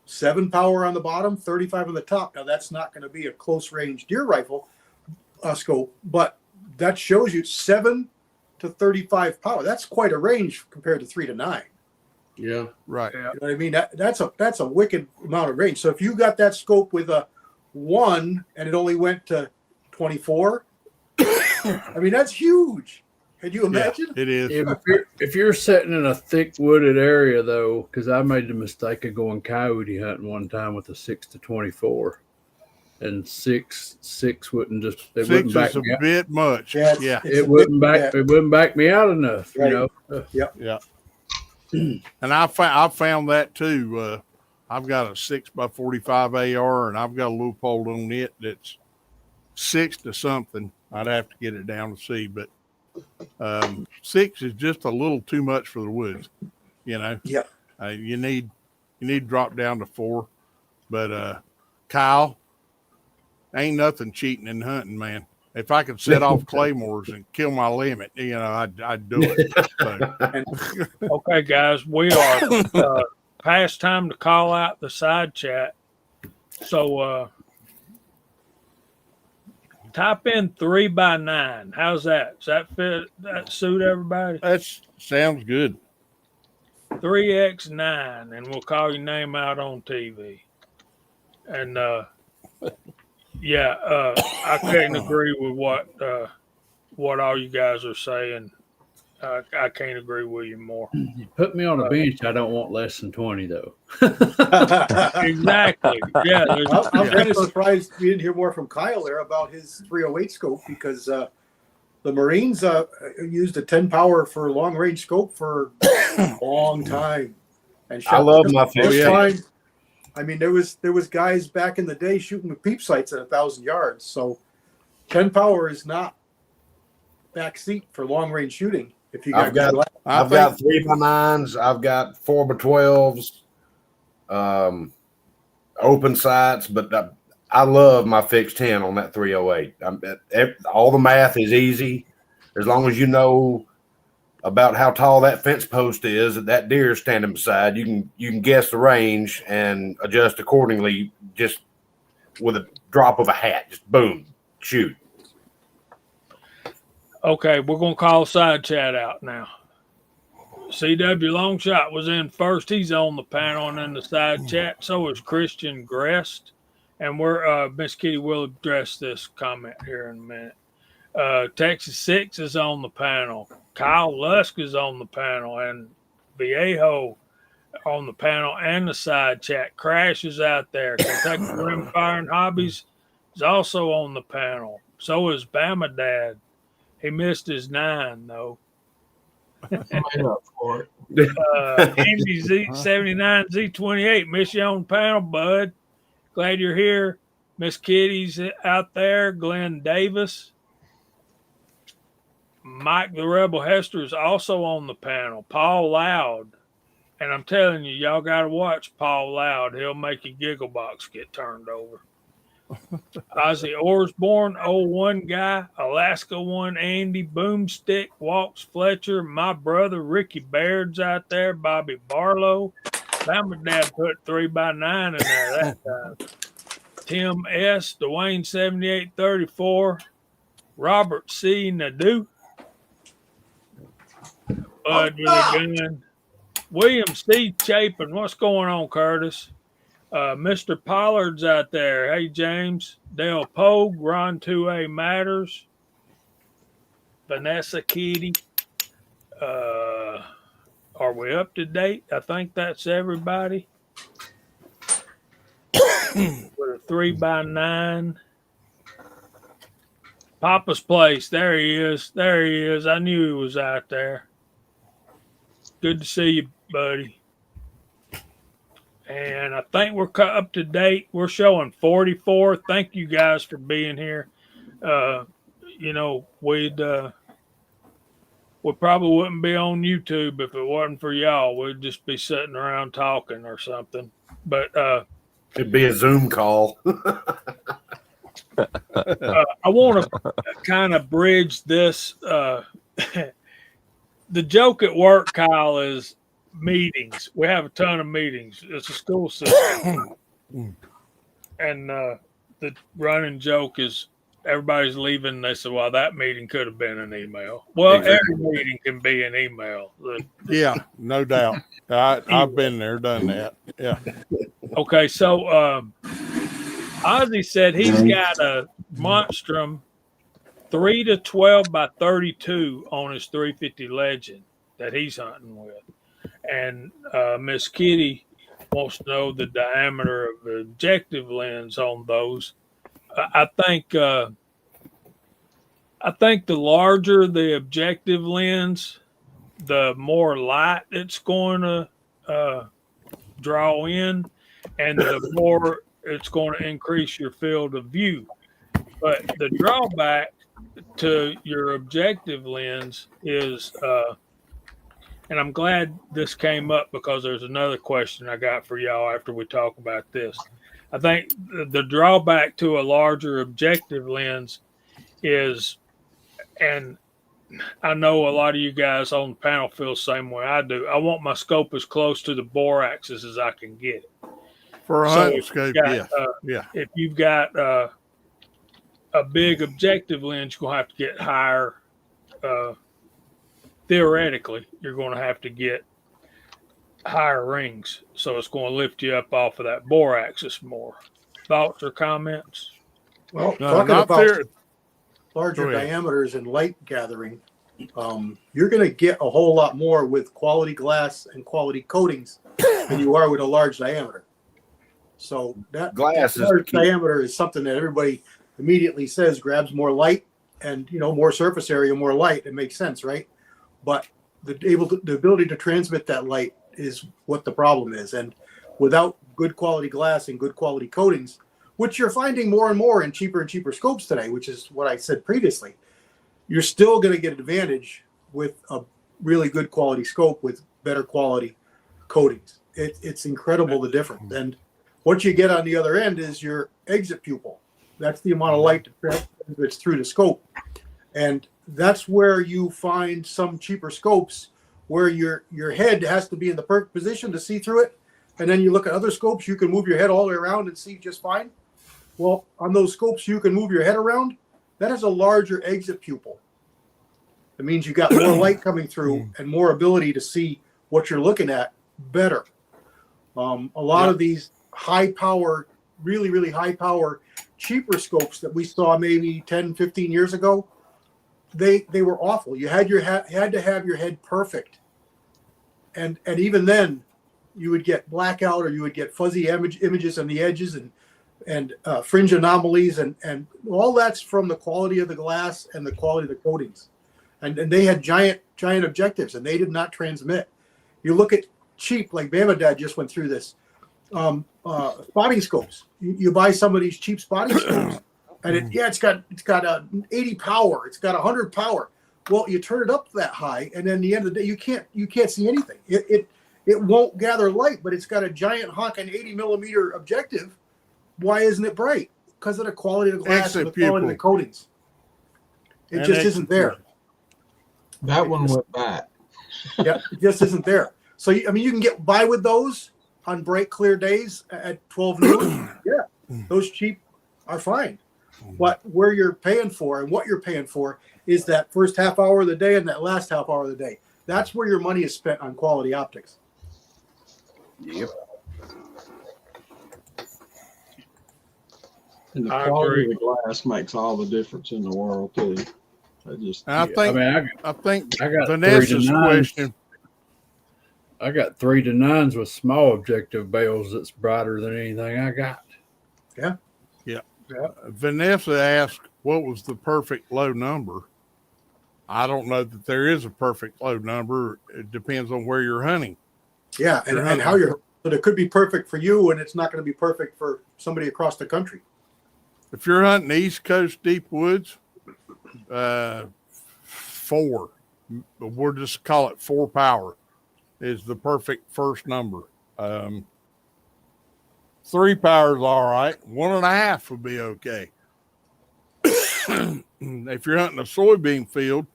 Speaker 2: 7 power on the bottom, 35 on the top. Now that's not going to be a close range deer rifle scope, but that shows you 7 to 35 power. That's quite a range compared to 3 to 9.
Speaker 3: Yeah.
Speaker 5: Right.
Speaker 8: Yeah.
Speaker 2: You know what I mean? That's a wicked amount of range. So if you got that scope with a 1 and it only went to 24, I mean that's huge. Can you imagine?
Speaker 5: It is.
Speaker 1: If you're sitting in a thick wooded area though, because I made the mistake of going coyote hunting one time with a 6-24, and six wouldn't just it wouldn't
Speaker 5: 6
Speaker 1: back
Speaker 5: is a
Speaker 1: me out.
Speaker 5: bit much.
Speaker 2: Yeah,
Speaker 5: Yeah.
Speaker 1: It wouldn't back me out enough,
Speaker 2: Right.
Speaker 1: you know.
Speaker 5: Yeah. And I found that too. I've got a 6x45 AR, and I've got a loophole on it that's 6 to something. I'd have to get it down to see, but 6 is just a little too much for the woods. You know.
Speaker 2: Yeah.
Speaker 5: You need to drop down to 4. But Kyle, ain't nothing cheating in hunting, man. If I could set off claymores and kill my limit, you know, I'd do it. So.
Speaker 8: Okay, guys, we are past time to call out the side chat. So type in 3x9. How's that? Does that fit? That suit everybody?
Speaker 5: That sounds good.
Speaker 8: 3x9, and we'll call your name out on TV. And I couldn't agree with what all you guys are saying. I can't agree with you more.
Speaker 1: You put me on a bench, I don't want less than 20 though.
Speaker 8: Exactly. Yeah.
Speaker 2: I'm kind of surprised we didn't hear more from Kyle there about his 308 scope, because the Marines used a 10 power for long range scope for a long time. And
Speaker 4: I love my fish.
Speaker 2: time. I mean, there was guys back in the day shooting with peep sights at 1,000 yards. So 10 power is not backseat for long range shooting. If you
Speaker 4: I've got 3x9s. I've got 4x12s, open sights, but I love my fixed 10 on that 308. All the math is easy as long as you know about how tall that fence post is that deer is standing beside. You can guess the range and adjust accordingly, just with a drop of a hat. Just boom, shoot.
Speaker 8: Okay, we're going to call side chat out now. CW Longshot was in first. He's on the panel and in the side chat. So is Christian Grest. And we're Miss Kitty will address this comment here in a minute. Texas 6 is on the panel. Kyle Lusk is on the panel. And Viejo on the panel and the side chat. Crash is out there. Kentucky Rimfire and Hobbies is also on the panel. So is Bama Dad. He missed his 9, though.
Speaker 7: Made up for it.
Speaker 8: Andy Z79 Z28, miss you on the panel, bud. Glad you're here. Miss Kitty's out there. Glenn Davis. Mike the Rebel Hester is also on the panel. Paul Loud. And I'm telling you, y'all got to watch Paul Loud. He'll make your giggle box get turned over. Ozzy Orsborn, 01 guy, Alaska 1 Andy, Boomstick, Walks Fletcher, my brother Ricky Baird's out there, Bobby Barlow. Bama Dad put 3x9 in there that time. Tim S, Dwayne 7834, Robert C. Nadeau, Bud with a gun, William C. Chapin. What's going on, Curtis? Mr. Pollard's out there. Hey, James. Dale Pogue, Ron 2A Matters. Vanessa Kitty. Are we up to date? I think that's everybody. With a 3x9. Papa's Place. There he is. There he is. I knew he was out there. Good to see you, buddy. And I think we're up to date. We're showing 44. Thank you guys for being here. We probably wouldn't be on YouTube if it wasn't for y'all. We'd just be sitting around talking or something. But
Speaker 4: it'd be a Zoom call.
Speaker 8: I want to kind of bridge this. The joke at work, Kyle, is meetings. We have a ton of meetings. It's a school system. And the running joke is everybody's leaving. They say, well, that meeting could have been an email. Well, exactly. Every meeting can be an email.
Speaker 5: Yeah, no doubt. I've been there, done that. Yeah.
Speaker 8: Okay, so Ozzy said he's got a Monstrum 3 to 12 by 32 on his 350 Legend that he's hunting with. And Miss Kitty wants to know the diameter of the objective lens on those. I think the larger the objective lens, the more light it's going to draw in, and the more it's going to increase your field of view. But the drawback to your objective lens is, and I'm glad this came up because there's another question I got for y'all after we talk about this. I think the drawback to a larger objective lens is, and I know a lot of you guys on the panel feel the same way I do. I want my scope as close to the bore axis as I can get it.
Speaker 5: For a
Speaker 8: So
Speaker 5: hunting
Speaker 8: if
Speaker 5: scope,
Speaker 8: you've got,
Speaker 5: yeah. Yeah.
Speaker 8: If you've got a big objective lens, you're going to have to get higher. Theoretically, you're going to have to get higher rings. So it's going to lift you up off of that bore axis more. Thoughts or comments?
Speaker 2: Well,
Speaker 5: No,
Speaker 2: talking
Speaker 5: not
Speaker 2: about
Speaker 5: fair.
Speaker 2: larger
Speaker 5: Go ahead.
Speaker 2: diameters and light gathering, you're going to get a whole lot more with quality glass and quality coatings than you are with a large diameter. So that
Speaker 4: Glass is
Speaker 2: large
Speaker 4: the key.
Speaker 2: diameter is something that everybody immediately says grabs more light and, you know, more surface area, more light. It makes sense, right? But the ability to transmit that light is what the problem is. And without good quality glass and good quality coatings, which you're finding more and more in cheaper and cheaper scopes today, which is what I said previously, you're still going to get an advantage with a really good quality scope with better quality coatings. It's incredible the difference. And what you get on the other end is your exit pupil. That's the amount of light that transmits through the scope. And that's where you find some cheaper scopes where your head has to be in the perfect position to see through it. And then you look at other scopes, you can move your head all the way around and see just fine. Well, on those scopes, you can move your head around. That has a larger exit pupil. It means you got more light coming through and more ability to see what you're looking at better. A lot of these high power, really, really high power, cheaper scopes that we saw maybe 10, 15 years ago, they were awful. You had had to have your head perfect. And even then, you would get blackout or you would get fuzzy images on the edges and fringe anomalies and all that's from the quality of the glass and the quality of the coatings. And they had giant objectives and they did not transmit. You look at cheap, like Bama Dad just went through this, spotting scopes. You buy some of these cheap spotting scopes and it's got a 80 power, it's got 100 power. Well, you turn it up that high and then at the end of the day you can't see anything. It won't gather light, but it's got a giant honking 80 millimeter objective. Why isn't it bright? Because of the quality of the glass and the quality of the coatings. It just isn't there.
Speaker 7: That one went back.
Speaker 2: Yeah, it just isn't there. So, you can get by with those on bright, clear days at 12 noon. Yeah, those cheap are fine. But where you're paying for and what you're paying for is that first half hour of the day and that last half hour of the day. That's where your money is spent on quality optics.
Speaker 4: Yep.
Speaker 7: And the
Speaker 8: I
Speaker 7: quality
Speaker 8: agree.
Speaker 7: of the glass makes all the difference in the world too.
Speaker 5: I think
Speaker 1: I got 3 to
Speaker 5: Vanessa's
Speaker 1: 9s.
Speaker 5: question.
Speaker 1: I got 3 to 9s with small objective bales that's brighter than anything I got.
Speaker 2: Yeah.
Speaker 5: Vanessa asked, what was the perfect low number? I don't know that there is a perfect low number. It depends on where you're hunting.
Speaker 2: Yeah, and how you're. But it could be perfect for you, and it's not going to be perfect for somebody across the country.
Speaker 5: If you're hunting East Coast deep woods, 4. We'll just call it 4 power is the perfect first number. 3 power is all right. 1.5 would be okay. If you're hunting a soybean field,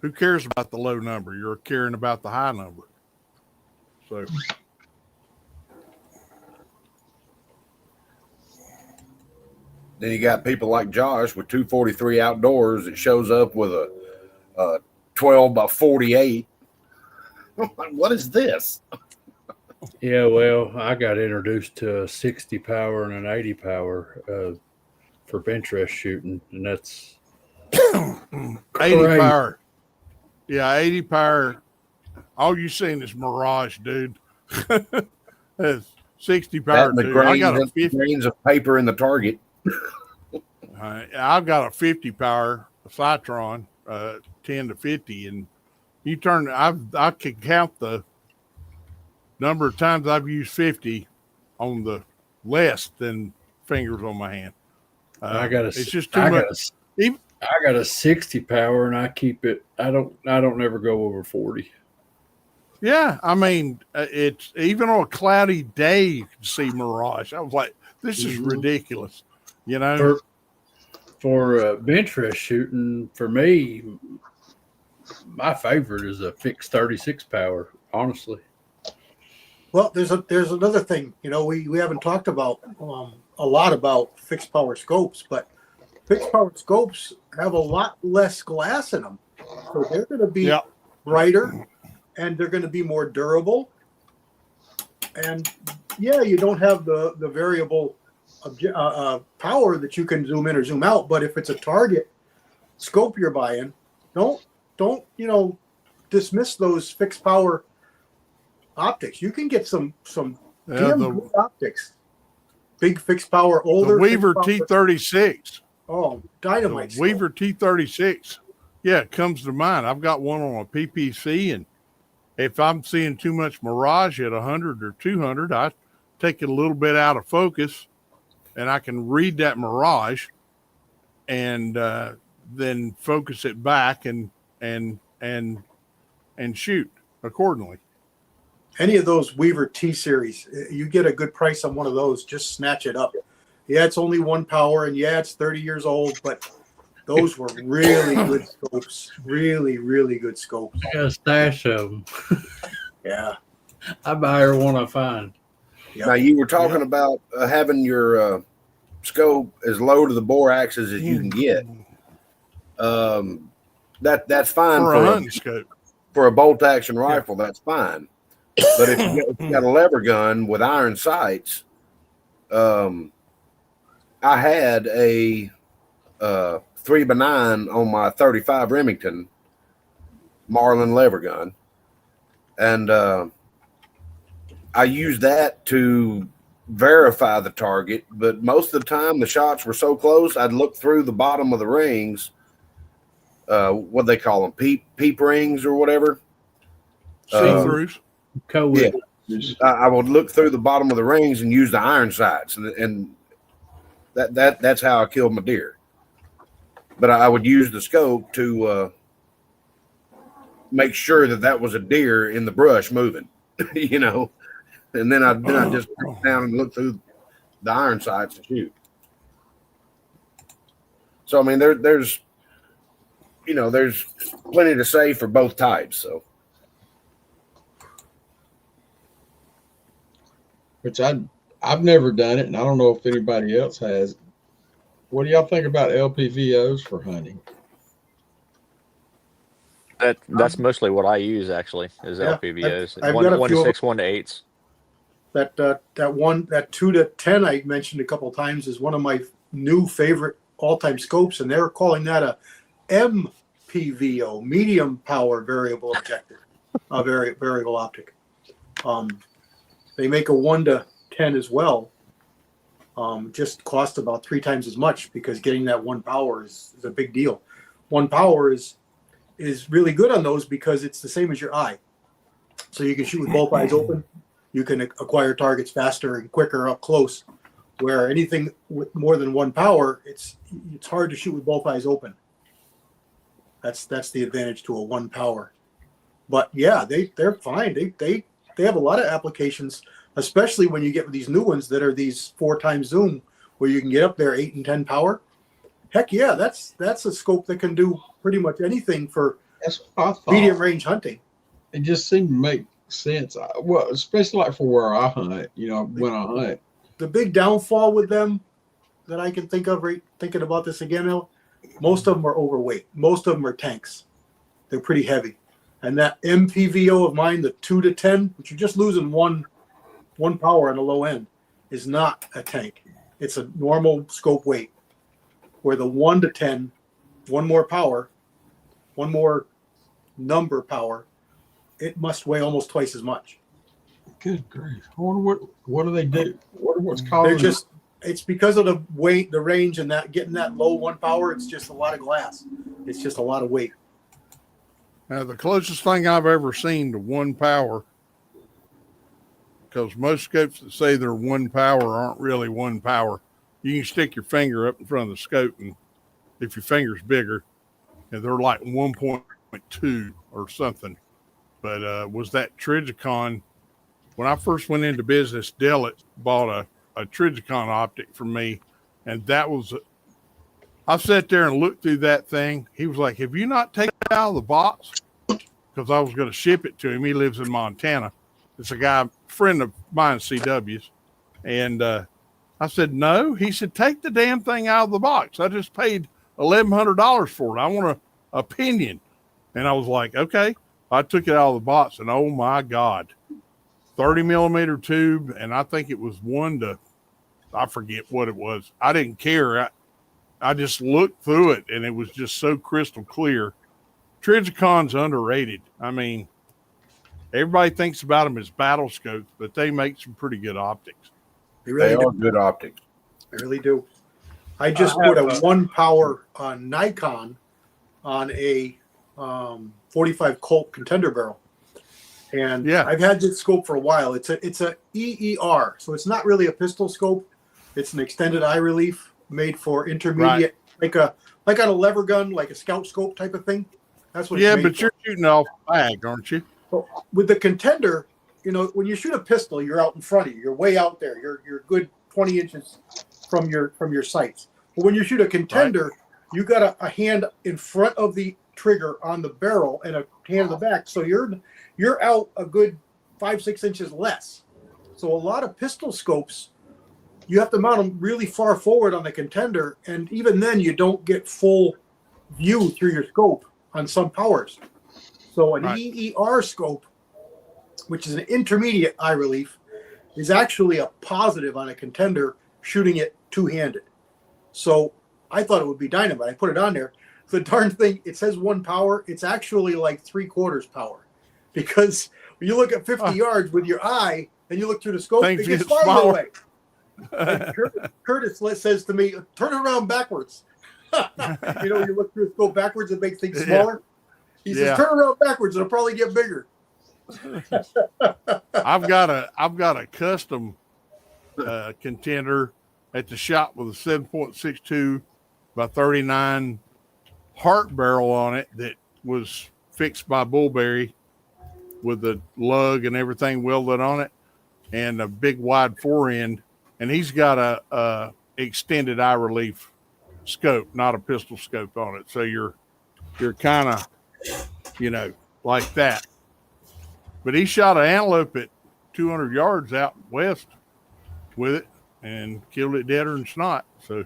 Speaker 5: who cares about the low number? You're caring about the high number. So
Speaker 4: Then you got people like Josh with 243 outdoors that shows up with a 12 by 48. What is this?
Speaker 1: Yeah, well, I got introduced to a 60 power and an 80 power for bench rest shooting, and that's
Speaker 5: 80
Speaker 1: crazy.
Speaker 5: power. Yeah, 80 power. All you seen is Mirage, dude. That's 60
Speaker 4: That
Speaker 5: power
Speaker 4: and the
Speaker 5: too. I got a
Speaker 4: grains,
Speaker 5: 50.
Speaker 4: grains of paper in the target.
Speaker 5: I've got a 50 power Citron, 10 to 50, and you turn. I can count the number of times I've used 50 on the less than fingers on my hand. It's just too much.
Speaker 1: I got a 60 power, and I keep it. I don't never go over 40.
Speaker 5: Yeah, I mean, it's even on a cloudy day you can see Mirage. I was like, this is ridiculous, you know.
Speaker 1: For bench rest shooting, for me, my favorite is a fixed 36 power. Honestly,
Speaker 2: Well, there's another thing. You know, we haven't talked about a lot about fixed power scopes, but fixed power scopes have a lot less glass in them, so they're going to be brighter and they're going to be more durable. And yeah, you don't have the variable power that you can zoom in or zoom out. But if it's a target scope you're buying, don't dismiss those fixed power optics. You can get some damn good optics. Big fixed power, older.
Speaker 5: The Weaver T36.
Speaker 2: Oh, dynamite.
Speaker 5: The Weaver T36. Yeah, it comes to mind. I've got one on a PPC, and if I'm seeing too much Mirage at 100 or 200, I take it a little bit out of focus, and I can read that Mirage, and then focus it back and shoot accordingly.
Speaker 2: Any of those Weaver T series, you get a good price on one of those. Just snatch it up. Yeah, it's only one power, and yeah, it's 30 years old, but those were really good scopes. Really, really good scopes.
Speaker 1: I got a stash of them.
Speaker 2: Yeah.
Speaker 1: I buy her one I find.
Speaker 2: Yep.
Speaker 4: Now, you were talking about having your scope as low to the bore axis as you can get. That's fine
Speaker 5: for a hunting scope.
Speaker 4: For a bolt action rifle. That's fine. But if you got a lever gun with iron sights, I had a 3x9 on my 35 Remington Marlin lever gun, and I used that to verify the target. But most of the time, the shots were so close, I'd look through the bottom of the rings. What they call them, peep rings or whatever.
Speaker 5: See-throughs.
Speaker 4: I would look through the bottom of the rings and use the iron sights, and that's how I killed my deer. But I would use the scope to make sure that was a deer in the brush moving, you know. And then I just sit down and look through the iron sights and shoot. So I mean, there's plenty to say for both types. So.
Speaker 7: Which I've never done it, and I don't know if anybody else has. What do y'all think about LPVOs for hunting?
Speaker 9: That's mostly what I use actually is LPVOs.
Speaker 2: I've
Speaker 9: one
Speaker 2: got a
Speaker 9: to
Speaker 2: few
Speaker 9: 6, 1 to 8s.
Speaker 2: That 2 to 10 I mentioned a couple of times is one of my new favorite all-time scopes, and they're calling that a MPVO, medium power variable objective, variable optic. They make a 1 to 10 as well. Just cost about 3 times as much because getting that 1 power is a big deal. 1 power is really good on those because it's the same as your eye. So you can shoot with both eyes open. You can acquire targets faster and quicker up close. Where anything with more than 1 power, it's hard to shoot with both eyes open. That's the advantage to a 1 power. But yeah, they're fine. They have a lot of applications, especially when you get these new ones that are these 4 times zoom, where you can get up there 8 and 10 power. Heck yeah, that's a scope that can do pretty much anything for medium range hunting.
Speaker 7: It just seemed to make sense. Well, especially like for where I hunt, when I hunt.
Speaker 2: The big downfall with them that I can think of, thinking about this again, most of them are overweight. Most of them are tanks. They're pretty heavy. And that MPVO of mine, the 2 to 10, which you're just losing one power on the low end, is not a tank. It's a normal scope weight. where the 1 to 10, one more power, one more number power, it must weigh almost twice as much.
Speaker 7: Good grief. I wonder what do they do? What's
Speaker 2: They're
Speaker 7: causing
Speaker 2: just, it's because of the weight, the range, and that getting that low 1 power. It's just a lot of glass. It's just a lot of weight.
Speaker 5: Now, the closest thing I've ever seen to 1 power, because most scopes that say they're 1 power aren't really 1 power. You can stick your finger up in front of the scope, and if your finger's bigger, and they're like 1.2 or something. But was that Trijicon? When I first went into business, Dellett bought a Trijicon optic from me, and that was I sat there and looked through that thing. He was like, "Have you not taken it out of the box?" Because I was going to ship it to him. He lives in Montana. It's a guy, friend of mine, CW's. And I said, "No." He said, "Take the damn thing out of the box. I just paid $1,100 for it. I want an opinion." And I was like, "Okay." I took it out of the box, and oh my God, 30 millimeter tube. And I think it was I forget what it was. I didn't care. I just looked through it, and it was just so crystal clear. Trigicon's underrated. I mean, everybody thinks about them as battle scopes, but they make some pretty good optics.
Speaker 2: They really
Speaker 4: They are
Speaker 2: do.
Speaker 4: good optics.
Speaker 2: They really do. I just put a 1 power Nikon on a 45 Colt contender barrel. And
Speaker 5: Yeah.
Speaker 2: I've had this scope for a while. It's a EER, so it's not really a pistol scope. It's an extended eye relief made for intermediate, like on a lever gun, like a scout scope type of thing. That's what.
Speaker 5: Yeah,
Speaker 2: it's made
Speaker 5: but
Speaker 2: for.
Speaker 5: you're shooting off bag, aren't you?
Speaker 2: So with the contender, when you shoot a pistol, you're out in front of you. You're way out there. You're a good 20 inches from your sights. But when you shoot a contender, you got a hand in front of the trigger on the barrel and a hand in the back. So you're out a good 5-6 inches less. So a lot of pistol scopes, you have to mount them really far forward on the contender, and even then you don't get full view through your scope on some powers. So an EER scope, which is an intermediate eye relief, is actually a positive on a contender shooting it two-handed. So I thought it would be dynamite. I put it on there. The darn thing, it says 1 power. It's actually like 3/4 power, because when you look at 50 yards with your eye and you look through the scope,
Speaker 5: Things
Speaker 2: it gets
Speaker 5: get
Speaker 2: farther
Speaker 5: smaller.
Speaker 2: away. And Curtis says to me, "Turn it around backwards." You look through the scope backwards, it makes things smaller. He says, "Turn around backwards, it'll probably get bigger."
Speaker 5: I've got a custom contender at the shop with a 7.62 by 39 heart barrel on it that was fixed by Bullberry with the lug and everything welded on it, and a big wide fore end. And he's got a extended eye relief scope, not a pistol scope on it. So you're kind of, like that. But he shot an antelope at 200 yards out west with it and killed it deader than snot. So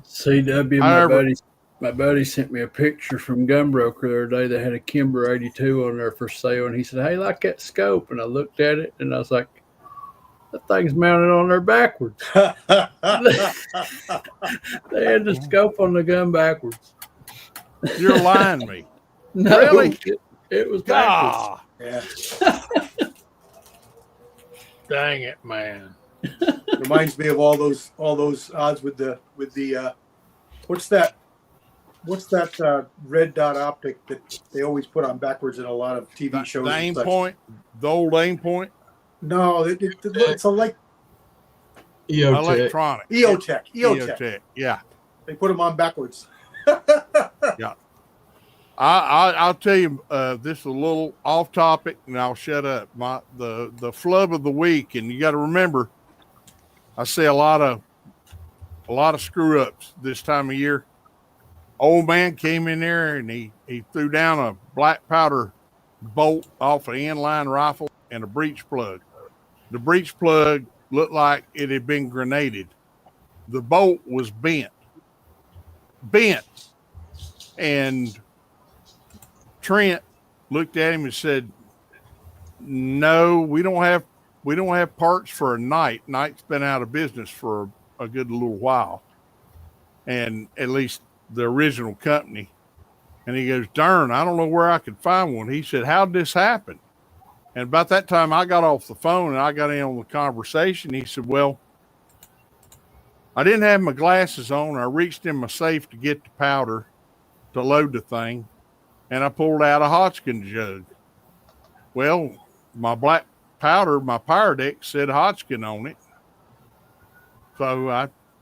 Speaker 1: CW,
Speaker 5: However-
Speaker 1: my buddy sent me a picture from Gunbroker the other day. They had a Kimber 82 on there for sale, and he said, "Hey, like that scope?" And I looked at it, and I was like, "That thing's mounted on there backwards." They had the scope on the gun backwards.
Speaker 5: you're lying me.
Speaker 1: No,
Speaker 5: Really?
Speaker 1: It was backwards.
Speaker 5: God.
Speaker 2: Yeah.
Speaker 8: Dang it, man.
Speaker 2: Reminds me of all those odds with the what's that red dot optic that they always put on backwards in a lot of TV shows.
Speaker 5: The
Speaker 2: and
Speaker 5: aim
Speaker 2: such.
Speaker 5: point, the old aim point,
Speaker 2: No, it's like
Speaker 7: EOTech.
Speaker 5: electronic.
Speaker 2: EOTech.
Speaker 5: EOTech. Yeah.
Speaker 2: They put them on backwards.
Speaker 5: I'll tell you, this is a little off topic, and I'll shut up. The flub of the week, and you got to remember, I see a lot of screw ups this time of year. Old man came in there and he threw down a black powder bolt off an inline rifle and a breech plug. The breech plug looked like it had been grenaded. The bolt was bent, and Trent looked at him and said, "No, we don't have parts for a Knight. Knight's been out of business for a good little while." and at least the original company. And he goes, darn, I don't know where I could find one. He said, how'd this happen? And about that time, I got off the phone and I got in on the conversation. He said, well, I didn't have my glasses on. I reached in my safe to get the powder to load the thing, and I pulled out a Hodgkin jug. Well, my black powder, my Pyrodex said Hodgkin on it. So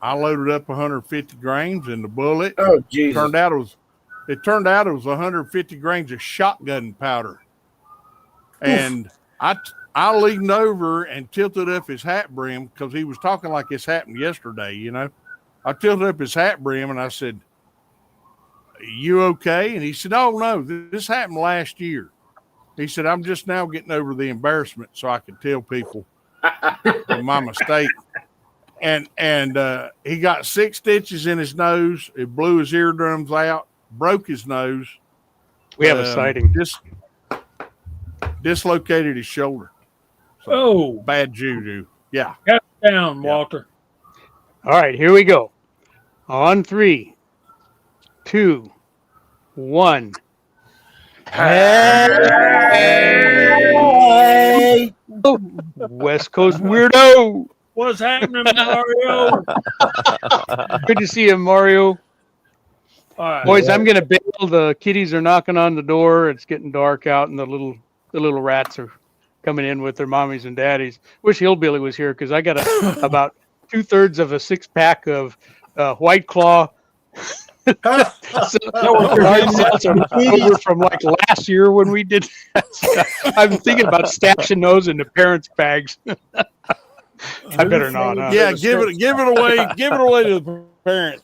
Speaker 5: I loaded up 150 grains in the bullet.
Speaker 4: Oh, Jesus.
Speaker 5: It turned out it was 150 grains of shotgun powder. And I leaned over and tilted up his hat brim because he was talking like this happened yesterday, you know. I tilted up his hat brim and I said, you okay? And he said, oh, no, this happened last year. He said, I'm just now getting over the embarrassment so I can tell people of my mistake. And he got 6 stitches in his nose. It blew his eardrums out, broke his nose.
Speaker 6: We have a sighting.
Speaker 5: Dislocated his shoulder. So,
Speaker 8: Oh,
Speaker 5: bad juju. Yeah.
Speaker 8: cut down, Walter.
Speaker 6: All right, here we go. On 3, 2, 1.
Speaker 4: Hey!
Speaker 6: West Coast weirdo.
Speaker 8: What's happening, Mario?
Speaker 6: Good to see you, Mario.
Speaker 8: All right.
Speaker 6: Boys, I'm gonna bail. The kitties are knocking on the door. It's getting dark out, and the little rats are coming in with their mommies and daddies. Wish Hillbilly was here because I got about 2/3 of a 6-pack of White Claw. Hard seltzer over from like last year when we did that stuff. I'm thinking about stashing those in the parents' bags. I better not. Huh?
Speaker 5: Yeah, give it away. Give it away to the parents.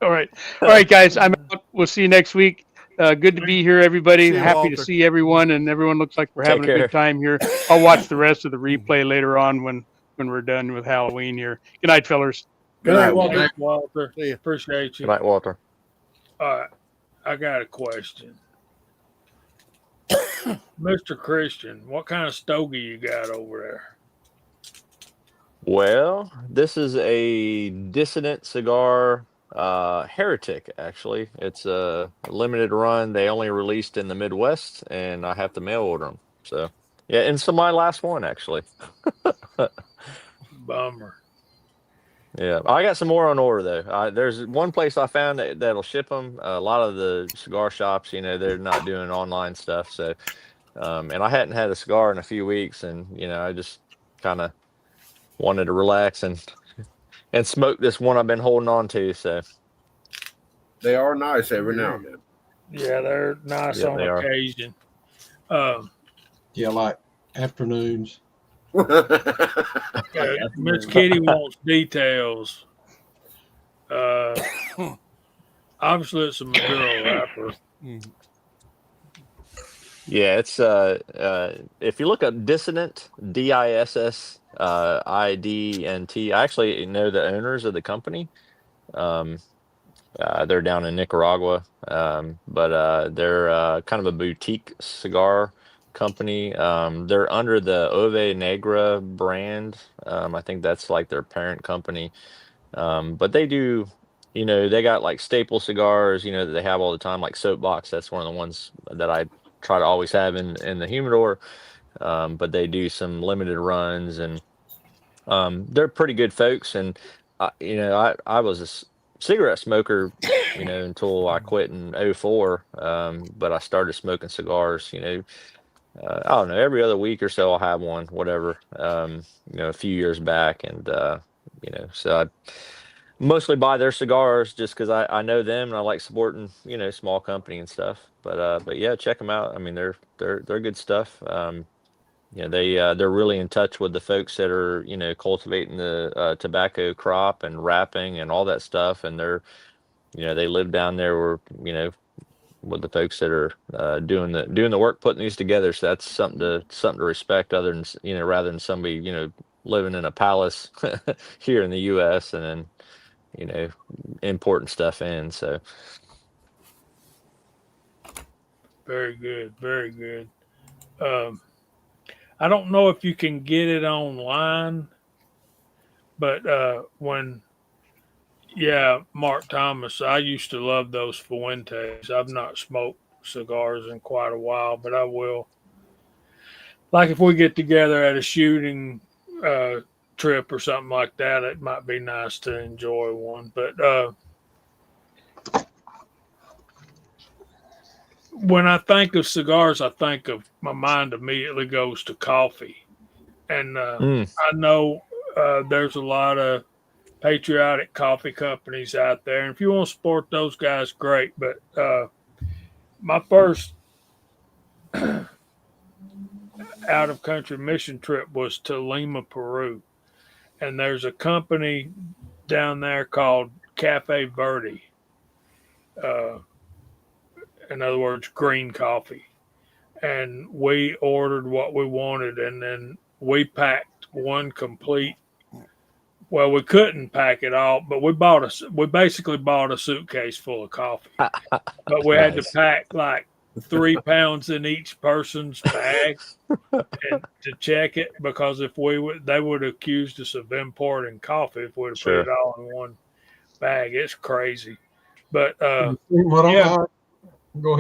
Speaker 6: All right, guys. I'm out. We'll see you next week. Good to be here, everybody.
Speaker 5: See you,
Speaker 6: Happy
Speaker 5: Walter.
Speaker 6: to see everyone, and everyone looks like we're
Speaker 9: Take
Speaker 6: having a
Speaker 9: care.
Speaker 6: good time here. I'll watch the rest of the replay later on when we're done with Halloween here. Good night, fellas.
Speaker 1: Good night,
Speaker 8: Walter.
Speaker 1: Walter.
Speaker 8: Walter.
Speaker 5: See ya.
Speaker 8: Appreciate
Speaker 9: Good
Speaker 8: you.
Speaker 9: night, Walter.
Speaker 8: All right. I got a question. Mr. Christian, what kind of stogie you got over there?
Speaker 9: Well, this is a Dissonant cigar, Heretic, actually. It's a limited run. They only released in the Midwest, and I have to mail order them. So, yeah, and so my last one, actually.
Speaker 8: Bummer.
Speaker 9: Yeah, I got some more on order, though. There's one place I found that'll ship them. A lot of the cigar shops, you know, they're not doing online stuff. So, and I hadn't had a cigar in a few weeks, and, you know, I just kind of wanted to relax and smoke this one I've been holding on to. So
Speaker 4: They are nice every now and then.
Speaker 8: Yeah, they're nice
Speaker 9: Yeah,
Speaker 8: on
Speaker 9: they are.
Speaker 8: occasion.
Speaker 7: Yeah, like afternoons.
Speaker 8: Miss Kitty wants details. Obviously, it's a Maduro wrapper.
Speaker 9: yeah, it's if you look up Dissonant, DISS IDNT. I actually know the owners of the company. They're down in Nicaragua, but they're kind of a boutique cigar company. They're under the Ove Negra brand. I think that's like their parent company. But they do, you know, they got like staple cigars, you know, that they have all the time, like Soapbox. That's one of the ones that I try to always have in the humidor. But they do some limited runs, and they're pretty good folks. And you know, I was a cigarette smoker, you know, until I quit in 04. But I started smoking cigars, you know, I don't know, every other week or so I'll have one, whatever, you know, a few years back. And, you know, so I mostly buy their cigars just because I know them and I like supporting, you know, small company and stuff. But yeah, check them out. I mean, they're good stuff. You know, they're really in touch with the folks that are, you know, cultivating the tobacco crop and wrapping and all that stuff. And they're, you know, they live down there where, you know, with the folks that are doing the work, putting these together. So that's something to respect, other than, you know, rather than somebody, you know, living in a palace here in the U.S. and then, you know, importing stuff in. So
Speaker 8: Very good. Very good. I don't know if you can get it online, but when Yeah, Mark Thomas. I used to love those Fuentes. I've not smoked cigars in quite a while, but I will. Like if we get together at a shooting trip or something like that, it might be nice to enjoy one. But when I think of cigars, I think of my mind immediately goes to coffee, and I know there's a lot of patriotic coffee companies out there, and if you want to support those guys, great. But my first out of country mission trip was to Lima, Peru, and there's a company down there called Cafe Verde. Uh, in other words, green coffee. And we ordered what we wanted, and then we packed one complete. Well, we couldn't pack it all, but we basically bought a suitcase full of coffee. But we had to pack like 3 pounds in each person's bag and to check it, because if they would have accused us of importing coffee if we'd have put it all in one bag. It's crazy. But
Speaker 7: Go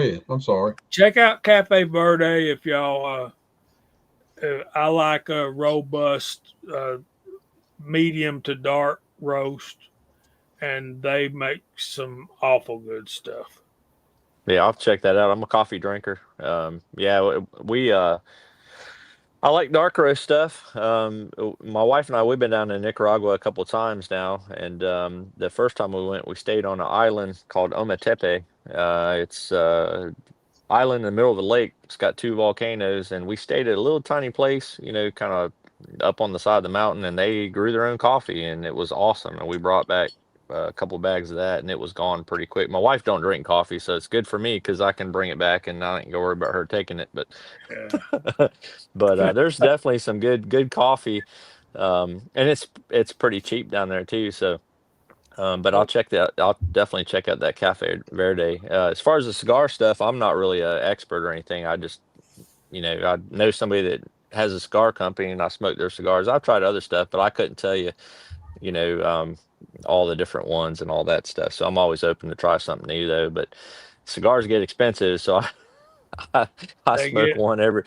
Speaker 7: ahead. I'm sorry.
Speaker 8: check out Cafe Verde if y'all. I like a robust, medium to dark roast, and they make some awful good stuff.
Speaker 9: Yeah, I'll check that out. I'm a coffee drinker. Yeah, we I like dark roast stuff. My wife and I, we've been down to Nicaragua a couple of times now, and the first time we went, we stayed on an island called Ometepe. It's island in the middle of the lake. It's got 2 volcanoes, and we stayed at a little tiny place, kind of up on the side of the mountain, and they grew their own coffee, and it was awesome. And we brought back a couple bags of that, and it was gone pretty quick. My wife don't drink coffee, so it's good for me because I can bring it back, and I ain't gonna worry about her taking it. But but there's definitely some good coffee, and it's pretty cheap down there too. So. But I'll definitely check out that Cafe Verde. As far as the cigar stuff, I'm not really an expert or anything. I just, I know somebody that has a cigar company, and I smoke their cigars. I've tried other stuff, but I couldn't tell you, all the different ones and all that stuff. So I'm always open to try something new, though. But cigars get expensive, so I smoke one every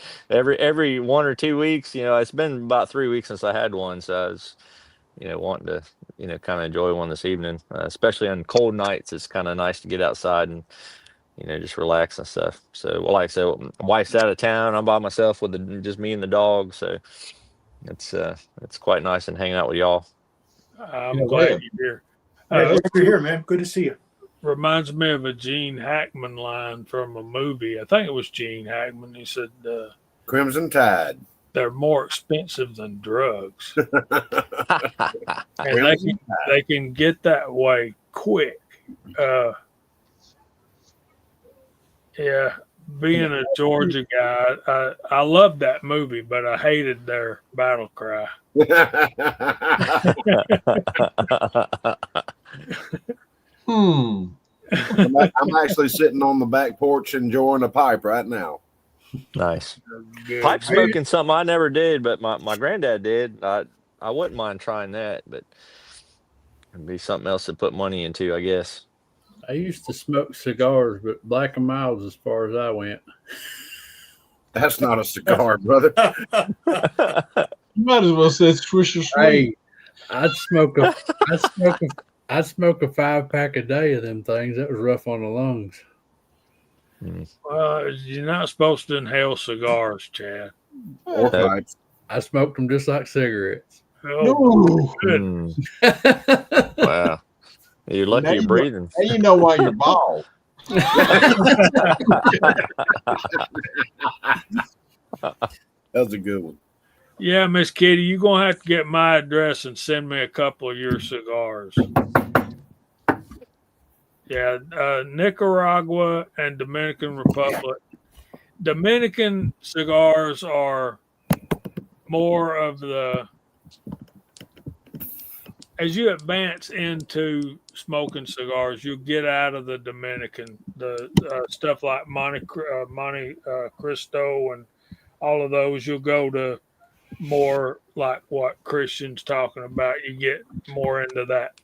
Speaker 9: 1 or 2 weeks. It's been about 3 weeks since I had one, so I was wanting to, kind of enjoy one this evening, especially on cold nights. It's kind of nice to get outside and, just relax and stuff. So, well, like I said, my wife's out of town. I'm by myself with just me and the dog. So it's quite nice and hanging out with y'all.
Speaker 8: I'm glad you're
Speaker 2: Hey,
Speaker 8: here.
Speaker 2: glad you're here, man. Good to see you.
Speaker 8: Reminds me of a Gene Hackman line from a movie. I think it was Gene Hackman. He said,
Speaker 4: Crimson Tide.
Speaker 8: they're more expensive than drugs. And they can get that way quick. Yeah, being a Georgia guy, I loved that movie, but I hated their battle cry.
Speaker 7: Hmm.
Speaker 4: I'm actually sitting on the back porch enjoying a pipe right now.
Speaker 9: Nice.
Speaker 8: Good.
Speaker 9: Pipe smoking, something I never did, but my granddad did. I wouldn't mind trying that, but it'd be something else to put money into, I guess.
Speaker 1: I used to smoke cigars, but Black and Milds as far as I went.
Speaker 4: That's not a cigar, brother.
Speaker 7: You might as well say Swisher Sweet.
Speaker 1: Hey, I'd smoke a 5-pack a day of them things. That was rough on the lungs.
Speaker 8: You're not supposed to inhale cigars, Chad.
Speaker 4: Or pipes.
Speaker 1: I smoked them just like cigarettes.
Speaker 8: Oh, good.
Speaker 9: Wow. You're lucky
Speaker 7: Now
Speaker 9: you're
Speaker 7: you
Speaker 9: breathing.
Speaker 7: Now you know why you're bald.
Speaker 4: That was a good one.
Speaker 8: Yeah, Miss Kitty, you're going to have to get my address and send me a couple of your cigars. Yeah, Nicaragua and Dominican Republic. Dominican cigars are more of the, as you advance into smoking cigars, you get out of the Dominican, the stuff like Monte Cristo and all of those. You'll go to more like what Christian's talking about. You get more into that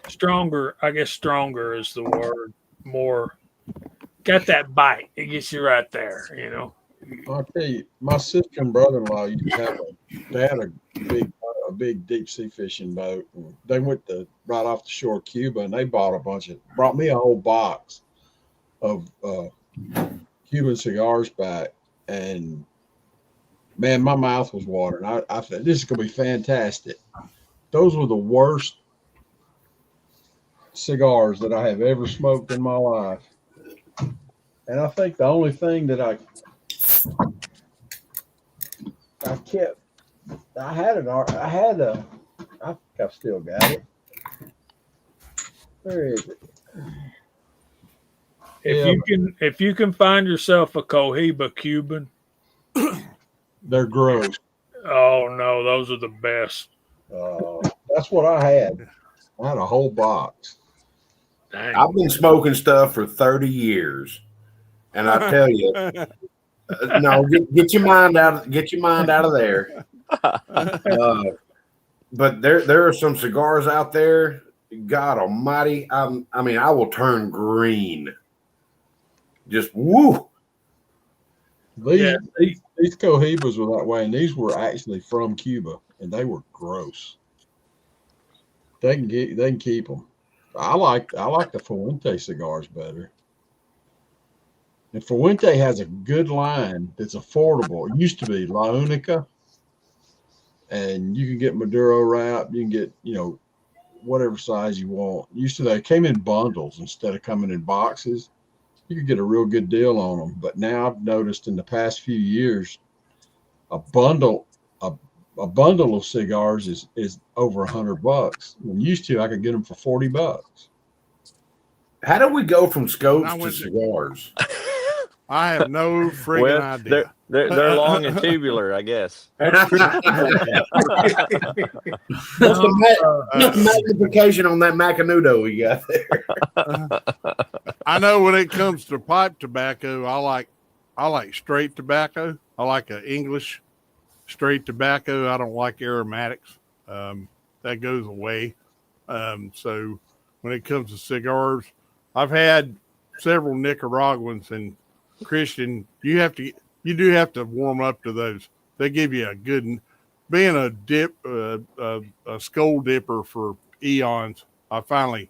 Speaker 8: stronger. I guess stronger is the word. More got that bite. It gets you right there. You know.
Speaker 7: I'll tell you, my sister and brother-in-law used to have they had a big deep sea fishing boat. And they went to right off the shore of Cuba, and they brought me a whole box of Cuban cigars back. And man, my mouth was watering. I thought this is gonna be fantastic. Those were the worst cigars that I have ever smoked in my life. And I think the only thing that I kept, I think I've still got it. Where is it?
Speaker 8: If you can find yourself a Cohiba Cuban,
Speaker 7: They're gross.
Speaker 8: oh no, those are the best.
Speaker 7: That's what I had. I had a whole box.
Speaker 8: Dang.
Speaker 4: I've been smoking stuff for 30 years, and I tell you, no, get your mind out. Get your mind out of there. But there are some cigars out there. God Almighty! I mean, I will turn green. Just woo.
Speaker 7: These Cohibas were that way, and these were actually from Cuba, and they were gross. They can keep them. I like the Fuente cigars better. And Fuente has a good line that's affordable. It used to be La Unica, and you can get Maduro wrap. You can get, whatever size you want. Used to they came in bundles instead of coming in boxes. You could get a real good deal on them. But now I've noticed in the past few years, a bundle of cigars is over $100. When used to, I could get them for $40.
Speaker 4: How do we go from scopes to cigars?
Speaker 5: I have no friggin' idea.
Speaker 9: They're long and tubular, I guess.
Speaker 4: What's the magnification on that Macanudo we got there?
Speaker 5: I know when it comes to pipe tobacco, I like straight tobacco. I like an English straight tobacco. I don't like aromatics. That goes away. So when it comes to cigars, I've had several Nicaraguans, and Christian, you do have to warm up to those. They give you a good, being a skull dipper for eons. I finally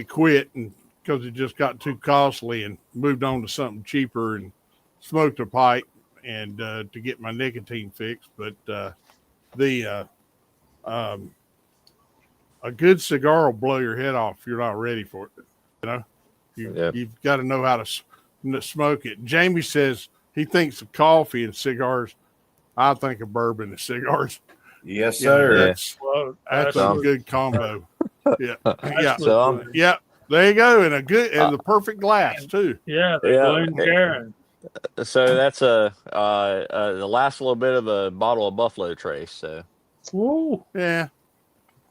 Speaker 5: quit, and because it just got too costly, and moved on to something cheaper and smoked a pipe and to get my nicotine fixed. But a good cigar will blow your head off if you're not ready for it. You've got to know how to smoke it. Jamie says he thinks of coffee and cigars. I think of bourbon and cigars.
Speaker 4: Yes, sir.
Speaker 5: That's a good combo. Yeah.
Speaker 9: So
Speaker 5: Yeah. There you go. And the perfect glass too.
Speaker 8: Yeah, Glencairn.
Speaker 9: So that's the last little bit of a bottle of Buffalo Trace. So
Speaker 8: Ooh.
Speaker 5: Yeah.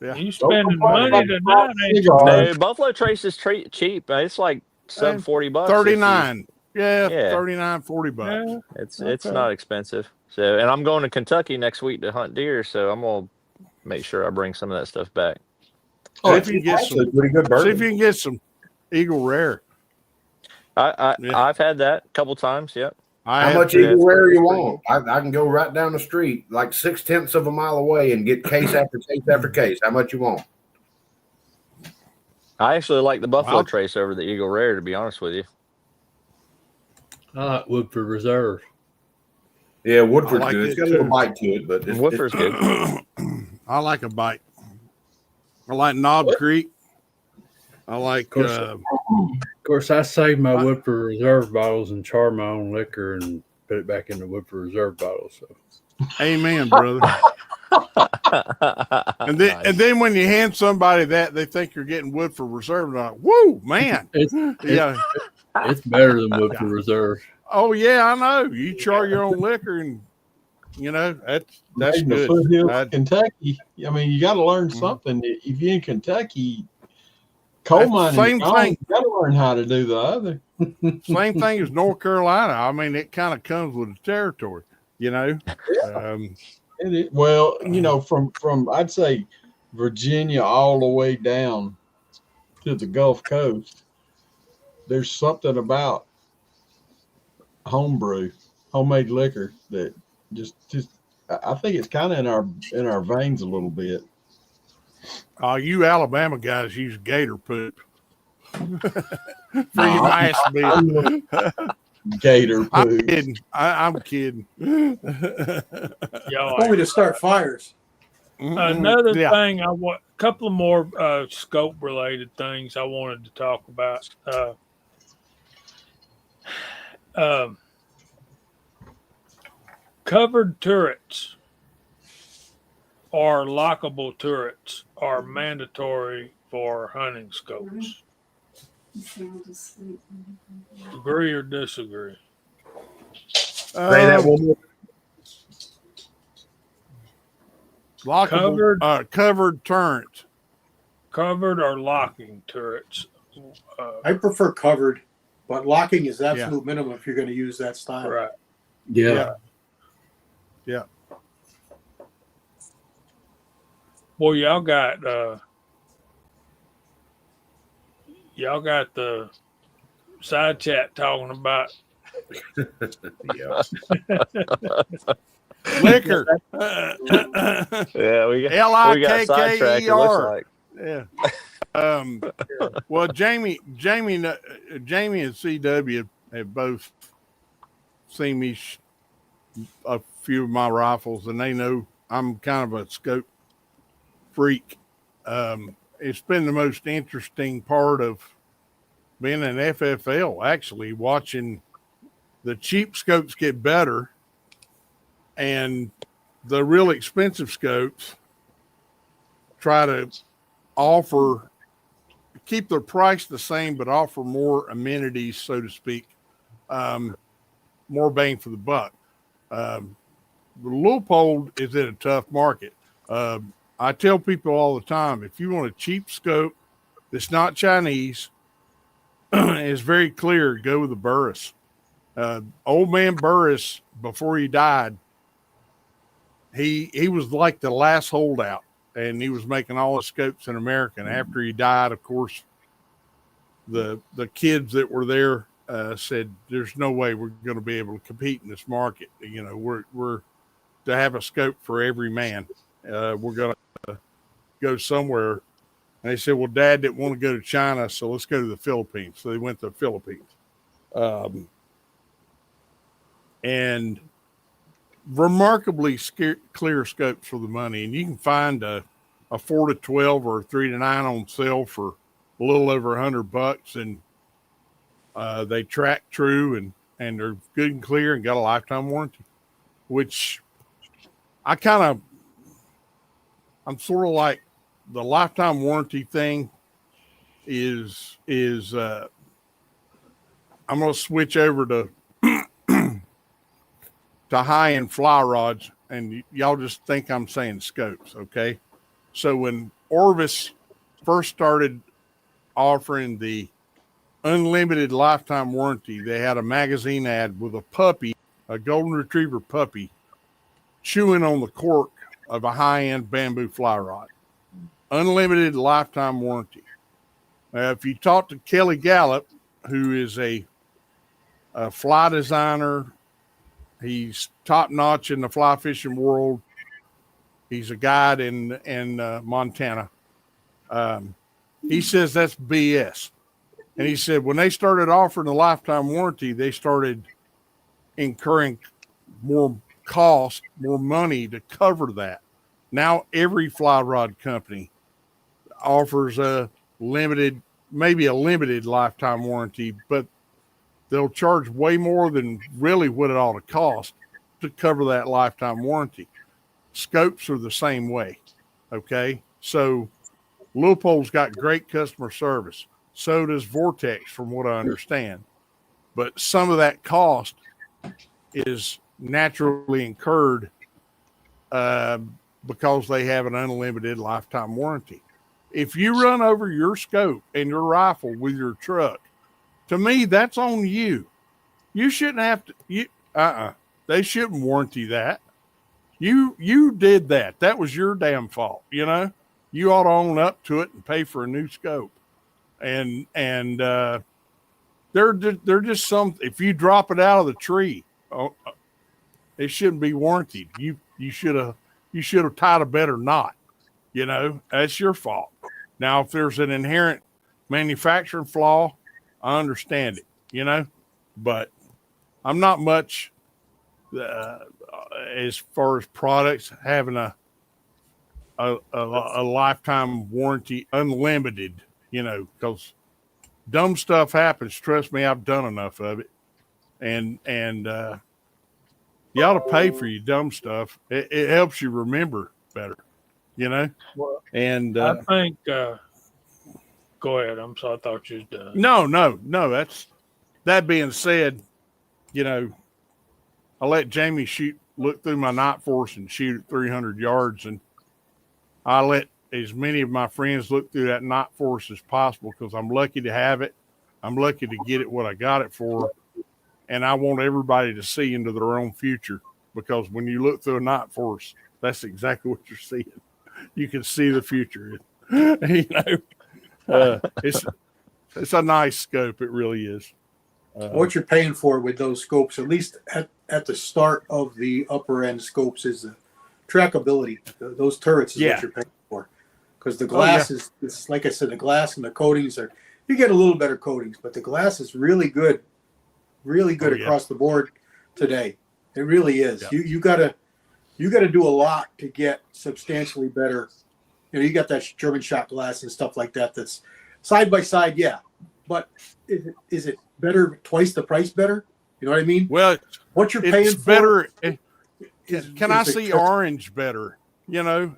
Speaker 8: You spending money tonight, ain't you?
Speaker 9: no, Buffalo Trace is cheap. It's like sub $40.
Speaker 5: 39. Yeah,
Speaker 9: Yeah.
Speaker 5: 39, $40.
Speaker 9: It's not expensive. So, and I'm going to Kentucky next week to hunt deer, so I'm gonna make sure I bring some of that stuff back.
Speaker 5: See if you can get some
Speaker 4: pretty good bourbon.
Speaker 5: See if you can get some Eagle Rare.
Speaker 9: I've had that a couple times. Yep.
Speaker 4: How much Eagle Rare you want? I can go right down the street, like 0.6 of a mile away, and get case after case after case. How much you want?
Speaker 9: I actually like the Buffalo Trace over the Eagle Rare, to be honest with you.
Speaker 1: I like Woodford Reserve.
Speaker 4: Yeah, Woodford's
Speaker 5: like
Speaker 4: good.
Speaker 5: it
Speaker 4: It's got a little
Speaker 5: too.
Speaker 4: bite to it, but
Speaker 9: Woodford's good.
Speaker 5: I like a bite. I like Knob Creek. I like.
Speaker 1: Of course, I save my Woodford Reserve bottles and char my own liquor and put it back in the Woodford Reserve bottle. So,
Speaker 5: amen, brother. And then when you hand somebody that, they think you're getting Woodford Reserve. They're like, whoa, man!
Speaker 1: it's better than Woodford Reserve.
Speaker 5: Oh yeah, I know. You char your own liquor, and that's
Speaker 7: In the
Speaker 5: good.
Speaker 7: foothills of Kentucky. I mean, you got to learn something. If you're in Kentucky, coal mining,
Speaker 5: same thing.
Speaker 7: you got to learn how to do the other.
Speaker 5: Same thing as North Carolina. I mean, it kind of comes with the territory,
Speaker 7: Well, from I'd say Virginia all the way down to the Gulf Coast, there's something about homebrew, homemade liquor that just I think it's kind of in our veins a little bit.
Speaker 5: You Alabama guys use gator poop for
Speaker 7: Nah,
Speaker 5: your mash bill.
Speaker 7: I'm no gator
Speaker 5: I'm
Speaker 7: poop.
Speaker 5: kidding. I'm kidding.
Speaker 8: Y'all
Speaker 2: Only to start fires.
Speaker 8: Another
Speaker 5: Yeah.
Speaker 8: thing I want, a couple of more scope related things I wanted to talk about. Um, covered turrets or lockable turrets are mandatory for hunting scopes. Agree or disagree?
Speaker 4: Say that one more.
Speaker 5: Lockable, covered turret.
Speaker 8: Covered or locking turrets.
Speaker 2: I prefer covered, but locking is absolute minimum if you're going to use that style.
Speaker 8: Right.
Speaker 1: Yeah.
Speaker 8: Well, y'all got the side chat talking about
Speaker 4: Yeah.
Speaker 5: Liquor.
Speaker 9: Yeah, we got sidetracked. It looks
Speaker 5: LIKKER.
Speaker 9: like.
Speaker 5: Yeah. Well, Jamie, and CW have both seen me a few of my rifles, and they know I'm kind of a scope freak. It's been the most interesting part of being an FFL, actually, watching the cheap scopes get better and the real expensive scopes try to keep their price the same, but offer more amenities, so to speak, more bang for the buck. The Leupold is in a tough market. I tell people all the time, if you want a cheap scope that's not Chinese, it's very clear, go with the Burris. Old man Burris, before he died, he was like the last holdout, and he was making all the scopes in America. And after he died, of course, the kids that were there said, "There's no way we're going to be able to compete in this market. You know, we're to have a scope for every man. We're going to go somewhere." And they said, "Well, Dad didn't want to go to China, so let's go to the Philippines." So they went to the Philippines, and remarkably clear scopes for the money. And you can find a 4-12 or a 3-9 on sale for a little over $100, and they track true and they're good and clear and got a lifetime warranty, which I'm sort of like the lifetime warranty thing is I'm going to switch over to high-end fly rods, and y'all just think I'm saying scopes, okay? So when Orvis first started offering the unlimited lifetime warranty, they had a magazine ad with a puppy, a golden retriever puppy, chewing on the cork of a high-end bamboo fly rod. Unlimited lifetime warranty. If you talk to Kelly Gallup, who is a fly designer, he's top notch in the fly fishing world. He's a guide in Montana. He says that's BS. And he said when they started offering a lifetime warranty, they started incurring more cost, more money to cover that. Now every fly rod company offers a limited lifetime warranty, but they'll charge way more than really what it ought to cost to cover that lifetime warranty. Scopes are the same way. Okay. So Leupold's got great customer service. So does Vortex, from what I understand. But some of that cost is naturally incurred because they have an unlimited lifetime warranty. If you run over your scope and your rifle with your truck, to me, that's on you. You shouldn't have to. They shouldn't warranty that. You did that. That was your damn fault. You know. you ought to own up to it and pay for a new scope. And they're just some. If you drop it out of the tree, it shouldn't be warranted. You should have tied a better knot. You know, that's your fault. Now, if there's an inherent manufacturing flaw, I understand it. You know, but I'm not much as far as products having a lifetime warranty, unlimited. You know, because dumb stuff happens. Trust me, I've done enough of it, and you ought to pay for your dumb stuff. It helps you remember better, you know.
Speaker 8: Well,
Speaker 5: And
Speaker 8: I think. Go ahead. I'm sorry. I thought you was done.
Speaker 5: no. That being said, you know, I let Jamie look through my night force and shoot at 300 yards, and I let as many of my friends look through that night force as possible because I'm lucky to have it. I'm lucky to get it what I got it for. And I want everybody to see into their own future because when you look through a night force, that's exactly what you're seeing. You can see the future. You know, it's a nice scope. It really is.
Speaker 2: What you're paying for with those scopes, at least at the start of the upper end scopes, is the trackability. Those turrets is what you're paying for. Because the glass is like I said, the glass and the coatings you get a little better coatings, but the glass is really good across the board today. It really is. Yeah. You gotta do a lot to get substantially better. You know, you got that German shot glass and stuff like that. That's side by side, yeah. But is it better? Twice the price better? You know what I mean?
Speaker 5: Well,
Speaker 2: what you're paying for
Speaker 5: better. Can I see orange better? You know,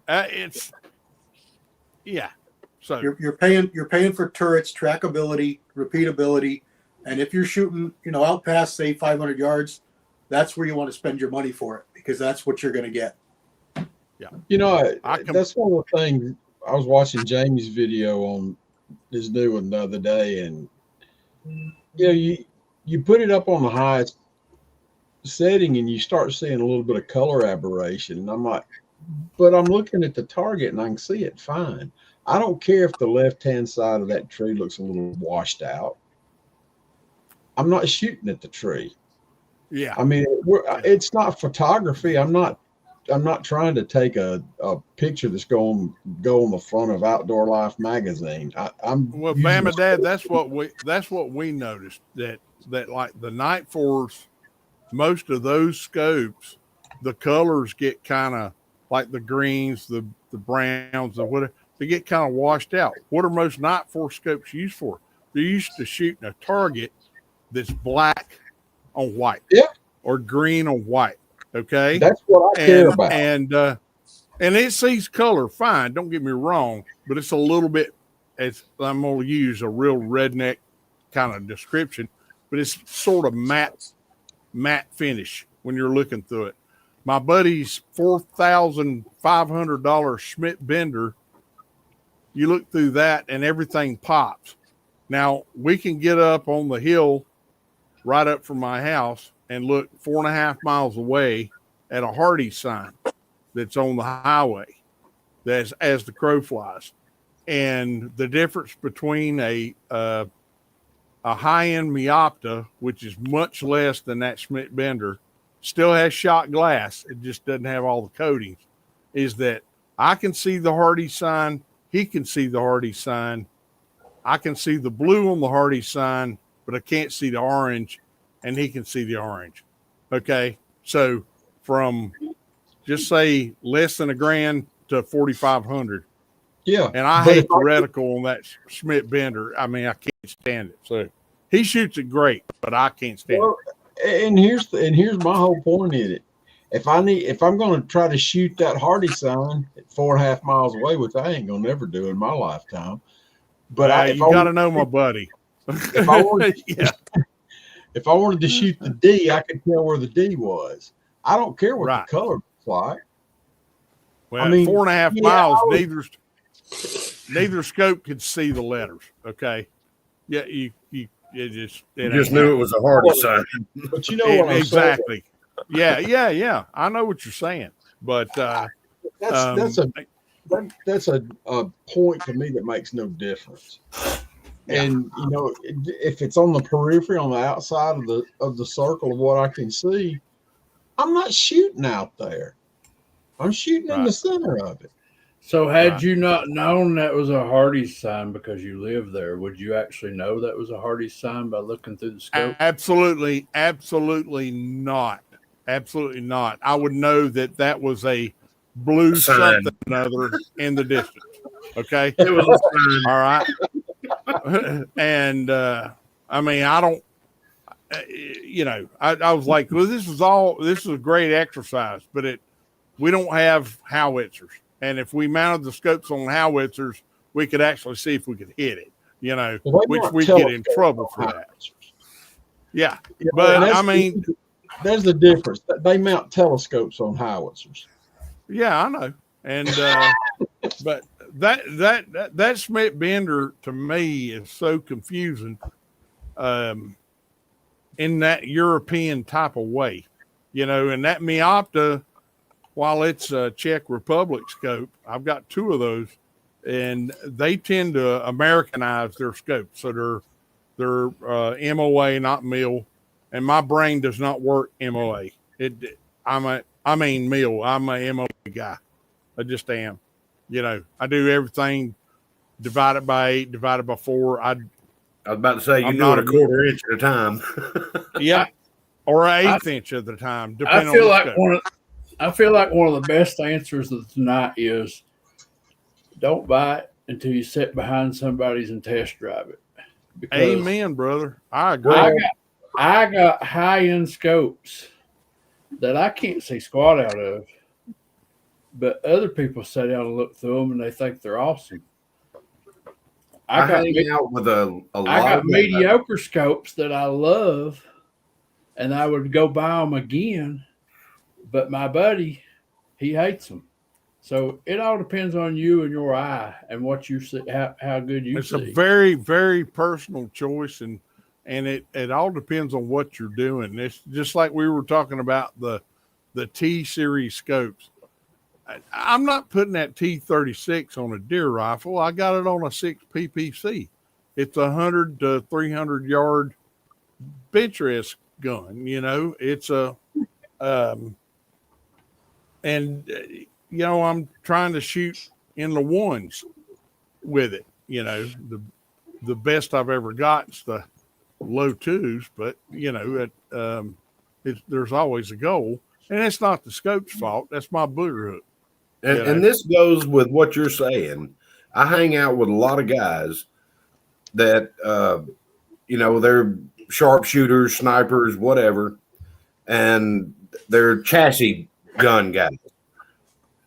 Speaker 5: So
Speaker 2: you're paying for turrets, trackability, repeatability, and if you're shooting, you know, out past say 500 yards, that's where you want to spend your money for it because that's what you're going to get.
Speaker 5: Yeah,
Speaker 7: you know, that's one of the things. I was watching Jamie's video on his new one the other day, and you know, you put it up on the highest setting, and you start seeing a little bit of color aberration, and I'm like, but I'm looking at the target, and I can see it fine. I don't care if the left-hand side of that tree looks a little washed out. I'm not shooting at the tree.
Speaker 5: Yeah.
Speaker 7: I mean, it's not photography. I'm not trying to take a picture that's going to go on the front of Outdoor Life magazine.
Speaker 5: Well, Bama Dad, that's what we noticed that like the Night Force, most of those scopes, the colors get kind of like the greens, the browns, and whatever. They get kind of washed out. What are most Night Force scopes used for? They're used to shooting a target that's black on white, or green on white. Okay,
Speaker 7: that's what I care about.
Speaker 5: And it sees color fine. Don't get me wrong, but it's a little bit. I'm going to use a real redneck kind of description, but it's sort of matte finish when you're looking through it. My buddy's $4,500 Schmidt Bender. You look through that and everything pops. Now we can get up on the hill right up from my house and look 4.5 miles away at a Hardy sign that's on the highway that's as the crow flies. And the difference between a high-end Miopta, which is much less than that Schmidt Bender, still has shot glass, it just doesn't have all the coatings, is that I can see the Hardy sign, he can see the Hardy sign, I can see the blue on the Hardy sign, but I can't see the orange, and he can see the orange. Okay, so from just say less than $1,000 to 4,500.
Speaker 7: Yeah,
Speaker 5: and I hate the reticle on that Schmidt Bender. I mean, I can't stand it. So he shoots it great, but I can't stand it.
Speaker 7: And here's my whole point in it. If I'm going to try to shoot that Hardy sign at 4.5 miles away, which I ain't gonna never do in my lifetime, but
Speaker 5: you got to know my buddy.
Speaker 7: If I wanted, if I wanted to shoot the D, I could tell where the D was. I don't care what the color looks like.
Speaker 5: Well, I mean, 4.5 miles, neither scope could see the letters. Okay, yeah, you just
Speaker 4: knew it was a Hardy sign.
Speaker 7: But you know what I'm
Speaker 5: exactly. Yeah. I know what you're saying, but
Speaker 7: that's that's a point to me that makes no difference.
Speaker 2: Yeah.
Speaker 7: And if it's on the periphery, on the outside of the circle of what I can see, I'm not shooting out there. I'm shooting in
Speaker 5: Right.
Speaker 7: the center of it.
Speaker 1: So had
Speaker 5: Right.
Speaker 1: you not known that was a Hardee's sign because you live there, would you actually know that was a Hardee's sign by looking through the scope?
Speaker 5: Absolutely, absolutely not. Absolutely not. I would know that was a blue
Speaker 4: Sign.
Speaker 5: something other in the distance. Okay.
Speaker 4: It was a sign.
Speaker 5: All right. And I mean, I don't, I was like, well, this is a great exercise, but we don't have howitzers. And if we mounted the scopes on howitzers, we could actually see if we could hit it,
Speaker 7: Well, they
Speaker 5: which
Speaker 7: want
Speaker 5: we get in
Speaker 7: telescope
Speaker 5: trouble for that.
Speaker 7: howitzers.
Speaker 5: Yeah.
Speaker 7: And
Speaker 5: But
Speaker 7: that's
Speaker 5: I mean,
Speaker 7: there's the difference. They mount telescopes on howitzers.
Speaker 5: yeah, I know. And, but that Schmidt Bender to me is so confusing, in that European type of way, and that Miopta, while it's a Czech Republic scope, I've got two of those, and they tend to Americanize their scopes. So they're MOA, not MIL, and my brain does not work MOA. I mean MIL. I'm a MOA guy. I just am. I do everything divided by 8, divided by 4.
Speaker 4: I was about to say, you
Speaker 5: I'm
Speaker 4: do
Speaker 5: not
Speaker 4: it a quarter inch at a time.
Speaker 5: Yeah, or an 1/8 inch at the time, depending
Speaker 1: I feel
Speaker 5: on the
Speaker 1: like
Speaker 5: scope.
Speaker 1: I feel like one of the best answers of tonight is don't buy it until you sit behind somebody's and test drive it. Because
Speaker 5: Amen, brother. I agree.
Speaker 1: I got high end scopes that I can't see squat out of, but other people sit down and look through them and they think they're awesome.
Speaker 4: I hang out with a lot
Speaker 1: I got
Speaker 4: of
Speaker 1: mediocre scopes that I love, and I would go buy them again. But my buddy, he hates them. So it all depends on you and your eye and what you see, how good you
Speaker 5: It's
Speaker 1: see.
Speaker 5: a very, very personal choice, and it all depends on what you're doing. It's just like we were talking about the T series scopes. I'm not putting that T36 on a deer rifle. I got it on a 6 PPC. It's 100 to 300 yard bench rest gun. It's a I'm trying to shoot in the ones with it. The best I've ever got is the low 2s, but there's always a goal, and it's not the scope's fault. That's my booger hook.
Speaker 4: And this goes with what you're saying. I hang out with a lot of guys that, they're sharpshooters, snipers, whatever, and they're chassis gun guys.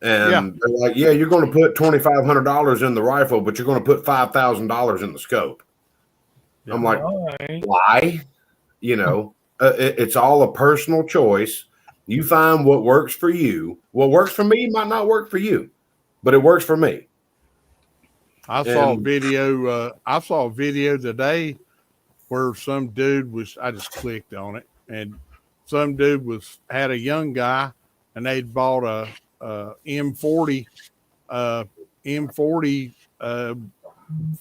Speaker 4: And they're like, yeah, you're going to put $2,500 in the rifle, but you're going to put $5,000 in the scope. Yeah. I'm like, why? It's all a personal choice. You find what works for you. What works for me might not work for you, but it works for me.
Speaker 5: I saw a video today where some dude I just clicked on it, and some dude had a young guy, and they'd bought a M40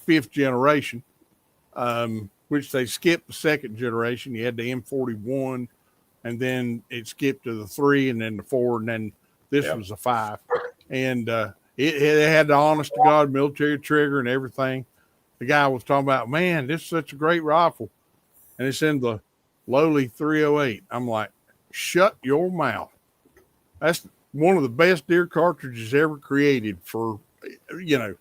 Speaker 5: fifth generation, which they skipped the second generation. You had the M41, and then it skipped to the 3, and then the 4, and then this was a 5. And it had the honest to God military trigger and everything. The guy was talking about, man, this is such a great rifle. And it's in the lowly 308. I'm like, shut your mouth. That's one of the best deer cartridges ever created for, 10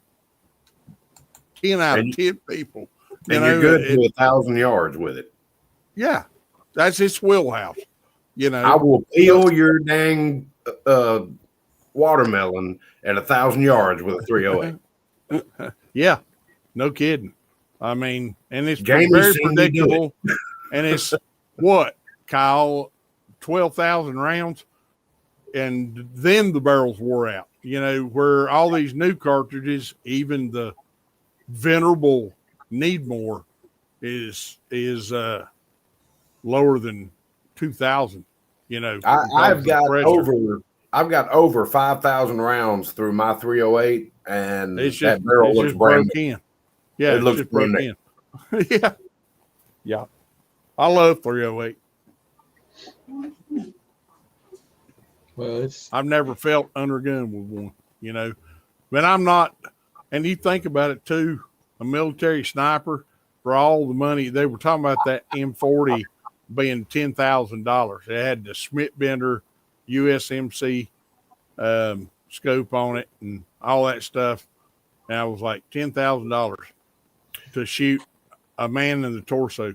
Speaker 5: out of 10 people.
Speaker 4: And you're good to 1,000 yards with it.
Speaker 5: Yeah. That's its wheelhouse.
Speaker 4: I will peel your dang watermelon at 1,000 yards with a 308.
Speaker 5: Yeah, no kidding. I mean, and it's
Speaker 4: Jamie's
Speaker 5: very
Speaker 4: seen
Speaker 5: predictable. And it's what, Kyle, 12,000 rounds, and then the barrels wore out. Where all these new cartridges, even the venerable Needmore, is lower than 2,000.
Speaker 4: I've got over I've got over 5,000 rounds through my 308, and
Speaker 5: It's
Speaker 4: that
Speaker 5: just
Speaker 4: barrel
Speaker 5: it's
Speaker 4: looks
Speaker 5: just
Speaker 4: brand
Speaker 5: broke
Speaker 4: new.
Speaker 5: in. Yeah,
Speaker 4: It
Speaker 5: it's
Speaker 4: looks
Speaker 5: just broke
Speaker 4: brand new.
Speaker 5: in. Yeah. Yeah. I love 308.
Speaker 7: Well, it's
Speaker 5: I've never felt undergunned with one, you know. But I'm not, and you think about it too, a military sniper for all the money they were talking about that M40 being $10,000. It had the Schmidt Bender USMC scope on it and all that stuff. And I was like $10,000 to shoot a man in the torso.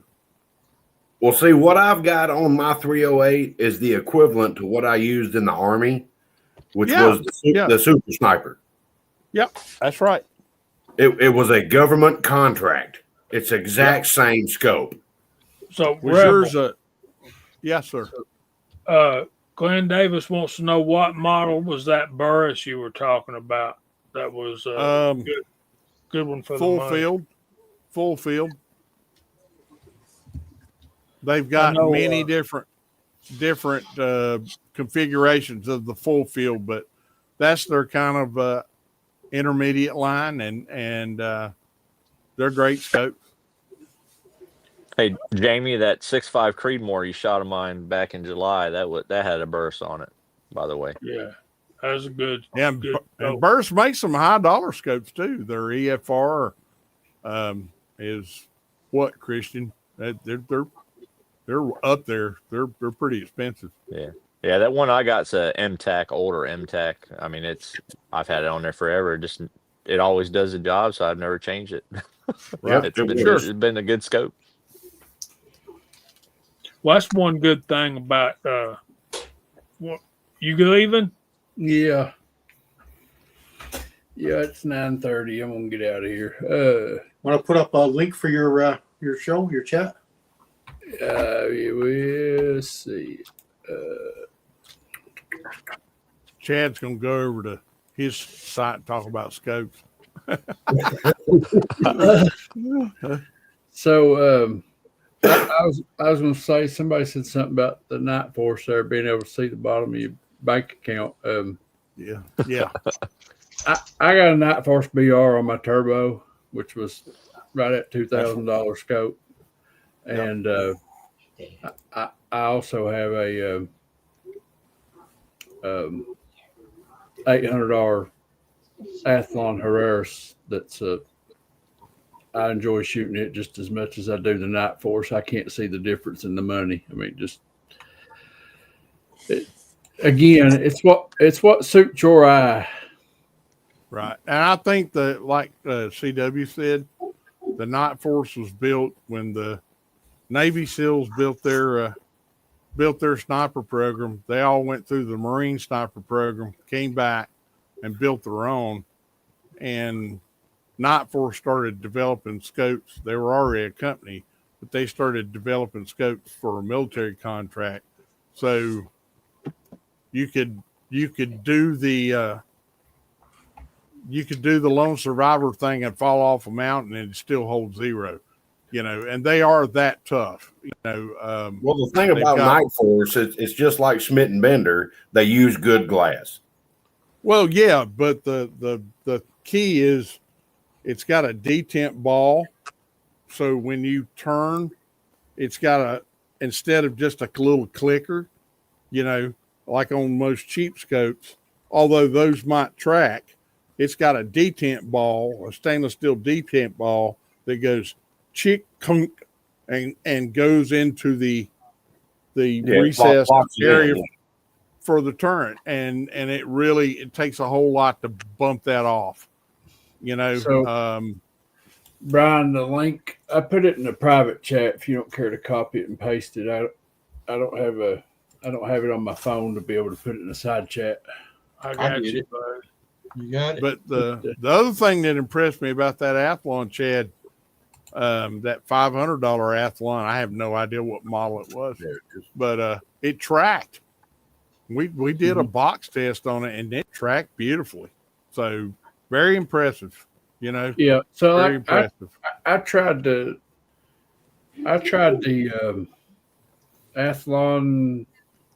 Speaker 4: Well, see, what I've got on my 308 is the equivalent to what I used in the Army, which
Speaker 5: Yeah,
Speaker 4: was the Super Sniper.
Speaker 5: Yep, that's right.
Speaker 4: It was a government contract. It's exact same scope.
Speaker 8: So,
Speaker 5: Was
Speaker 8: Rebel,
Speaker 5: yours a yes, sir?
Speaker 8: Glenn Davis wants to know what model was that Burris you were talking about? That was good one for the money.
Speaker 5: Full field. They've
Speaker 8: I
Speaker 5: got
Speaker 8: know,
Speaker 5: many different configurations of the full field, but that's their kind of intermediate line, and they're great scopes.
Speaker 9: Hey, Jamie, that 6.5 Creedmoor you shot of mine back in July, that had a burst on it, by the way.
Speaker 8: Yeah, that was a good.
Speaker 5: And
Speaker 8: scope.
Speaker 5: Burst makes some high dollar scopes too. Their EFR is what, Christian? They're up there. They're pretty expensive.
Speaker 9: Yeah. Yeah, that one I got's a MTAC, older MTAC. I mean, I've had it on there forever. It always does the job, so I've never changed it.
Speaker 4: Right.
Speaker 9: It's been a good scope.
Speaker 8: Well, that's one good thing about what you leaving?
Speaker 1: Yeah. Yeah, it's 9:30. I'm gonna get out of here.
Speaker 2: Want to put up a link for your show, your chat?
Speaker 1: We'll see.
Speaker 5: Chad's gonna go over to his site and talk about scopes.
Speaker 1: So I was going to say, somebody said something about the night force there being able to see the bottom of your bank account.
Speaker 5: Yeah.
Speaker 1: I got a night force BR on my turbo, which was right at $2,000 scope, and I also have a $800 Athlon Herreras that's I enjoy shooting it just as much as I do the night force. I can't see the difference in the money. I mean, it's what suits your eye.
Speaker 5: Right. And I think that, like CW said, the night force was built when the Navy SEALs built their sniper program. They all went through the Marine sniper program, came back and built their own. And Night Force started developing scopes. They were already a company, but they started developing scopes for a military contract. So you could do the lone survivor thing and fall off a mountain and still hold zero, and they are that tough,
Speaker 4: Well, the thing about Night Force, it's just like Schmidt and Bender. They use good glass.
Speaker 5: Well, yeah, but the key is it's got a detent ball. So when you turn, it's got instead of just a little clicker, like on most cheap scopes, although those might track, it's got a detent ball, a stainless steel detent ball that goes chick kunk and goes into the recessed area for the turret. And it takes a whole lot to bump that off,
Speaker 1: So, Brian, the link, I put it in the private chat if you don't care to copy it and paste it. I don't have it on my phone to be able to put it in a side chat.
Speaker 8: I got you,
Speaker 7: it.
Speaker 8: bud.
Speaker 7: You got it.
Speaker 5: But the other thing that impressed me about that Athlon, Chad, that $500 Athlon, I have no idea what model it was, but it tracked. We did a box test on it, and it tracked beautifully. So very impressive,
Speaker 1: Yeah. So
Speaker 5: very impressive.
Speaker 1: I tried the Athlon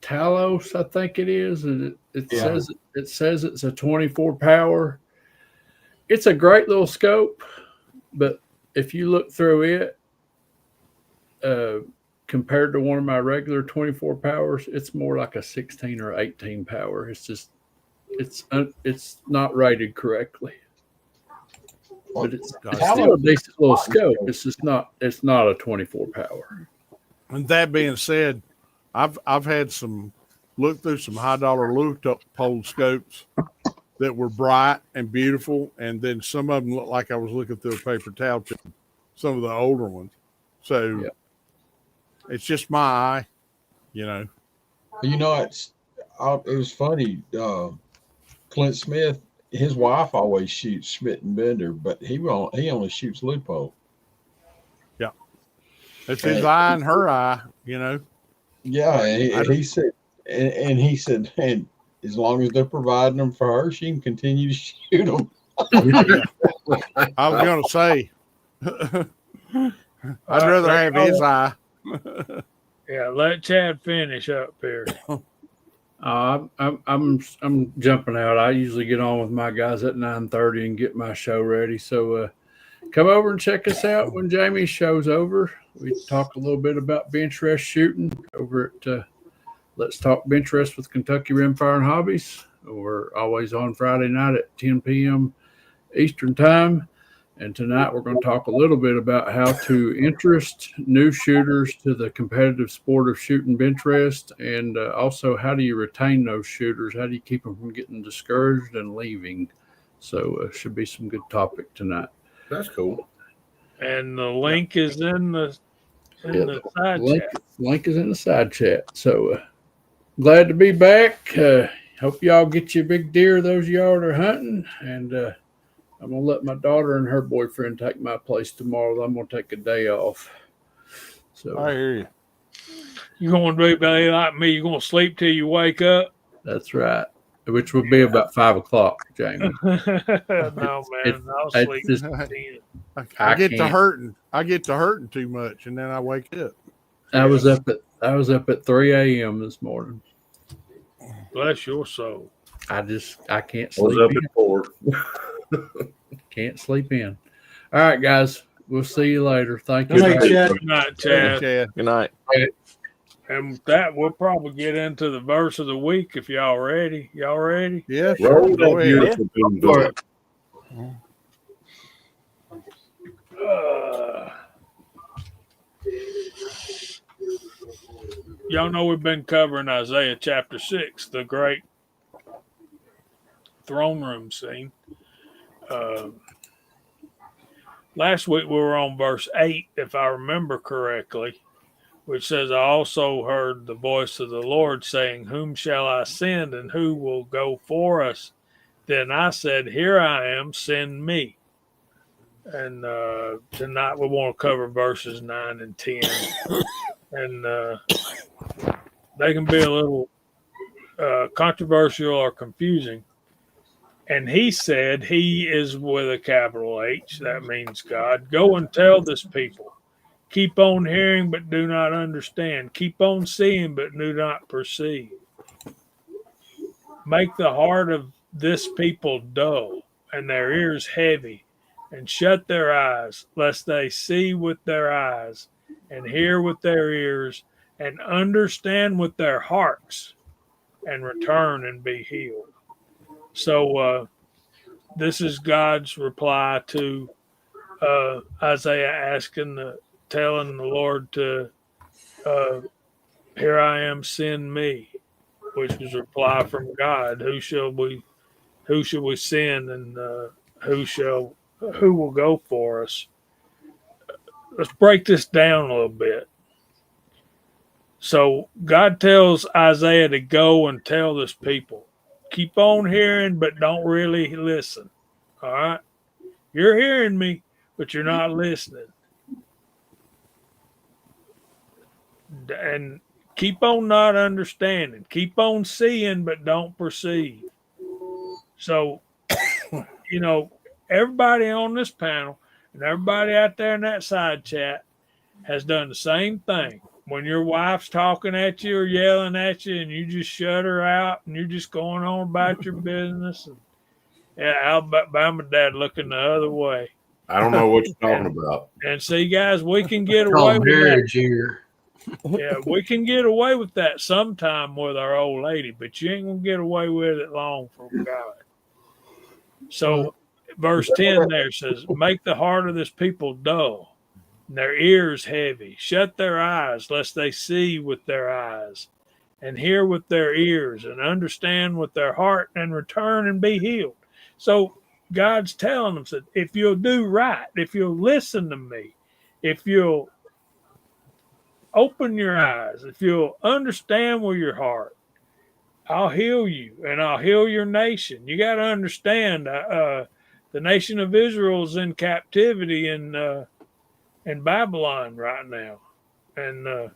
Speaker 1: Talos, I think it is, and it
Speaker 7: Yeah.
Speaker 1: says it's a 24 power. It's a great little scope, but if you look through it, compared to one of my regular 24 powers, it's more like a 16 or 18 power. It's just it's not rated correctly, but it's still a decent little scope. It's not a 24 power.
Speaker 5: And that being said, I've had some look through some high dollar Leupold scopes that were bright and beautiful, and then some of them looked like I was looking through a paper towel tube, some of the older ones. So it's just my eye, you know.
Speaker 7: You know, it was funny. Clint Smith, his wife always shoots Schmidt and Bender, but he only shoots Lupo.
Speaker 5: Yeah, it's his eye and her eye, you know.
Speaker 7: Yeah, and he said, and as long as they're providing them for her, she can continue to shoot them.
Speaker 5: I was gonna say, I'd rather have his eye.
Speaker 8: Yeah, let Chad finish up here.
Speaker 1: I'm jumping out. I usually get on with my guys at 9:30 and get my show ready. So come over and check us out when Jamie's show's over. We talk a little bit about bench rest shooting over at Let's Talk Bench Rest with Kentucky Rimfire and Hobbies. We're always on Friday night at 10 p.m. Eastern Time. And tonight we're going to talk a little bit about how to interest new shooters to the competitive sport of shooting bench rest, and also how do you retain those shooters? How do you keep them from getting discouraged and leaving? So should be some good topic tonight.
Speaker 4: That's cool.
Speaker 8: And the link is in the side chat.
Speaker 1: Link is in the side chat. So glad to be back. Hope y'all get your big deer, those y'all that are hunting, and I'm going to let my daughter and her boyfriend take my place tomorrow. I'm going to take a day off. So
Speaker 5: I hear you.
Speaker 8: You're going to be like me. You're going to sleep till you wake up.
Speaker 1: That's right. Which would be about 5 o'clock, Jamie.
Speaker 8: No, man. I'll sleep.
Speaker 1: Just,
Speaker 5: I get to hurting. I get to hurting too much, and then I wake up.
Speaker 1: I was up at 3 a.m. this morning.
Speaker 8: Bless your soul.
Speaker 1: I can't
Speaker 4: I was
Speaker 1: sleep
Speaker 4: up
Speaker 1: in.
Speaker 4: at 4.
Speaker 1: Can't sleep in. All right, guys. We'll see you later. Thank you.
Speaker 2: Good night, Chad.
Speaker 8: Good night, Chad.
Speaker 9: Good night.
Speaker 8: And with that, we'll probably get into the verse of the week if y'all ready. Y'all ready?
Speaker 5: Yes.
Speaker 4: Roll
Speaker 5: Go
Speaker 4: that
Speaker 5: ahead.
Speaker 4: beautiful thing, book.
Speaker 8: Y'all know we've been covering Isaiah chapter 6, the great throne room scene. Last week we were on verse 8, if I remember correctly, which says, I also heard the voice of the Lord saying, whom shall I send, and who will go for us? Then I said, here I am, send me. And tonight we want to cover verses 9 and 10. And they can be a little controversial or confusing. And he said, he is with a capital H. That means God. Go and tell this people. Keep on hearing, but do not understand. Keep on seeing, but do not perceive. Make the heart of this people dull and their ears heavy, and shut their eyes, lest they see with their eyes and hear with their ears and understand with their hearts and return and be healed. So this is God's reply to Isaiah telling the Lord to, here I am, send me, which was a reply from God. Who shall we send, and who will go for us? Let's break this down a little bit. So God tells Isaiah to go and tell this people, keep on hearing, but don't really listen. All right. You're hearing me, but you're not listening. And keep on not understanding. Keep on seeing, but don't perceive. So, everybody on this panel and everybody out there in that side chat has done the same thing. when your wife's talking at you or yelling at you, and you just shut her out, and you're just going on about your business. And, yeah, Alabama dad looking the other way.
Speaker 4: I don't know what you're talking about.
Speaker 8: And see, guys, we can get
Speaker 3: It's called
Speaker 8: away with that.
Speaker 3: marriage here.
Speaker 8: Yeah, we can get away with that sometime with our old lady, but you ain't gonna get away with it long from God. So, verse 10 there says, "Make the heart of this people dull, and their ears heavy. Shut their eyes, lest they see with their eyes, and hear with their ears, and understand with their heart, and return and be healed." So God's telling them that if you'll do right, if you'll listen to me, if you'll open your eyes, if you'll understand with your heart, I'll heal you and I'll heal your nation. You got to understand, the nation of Israel is in captivity in Babylon right now, and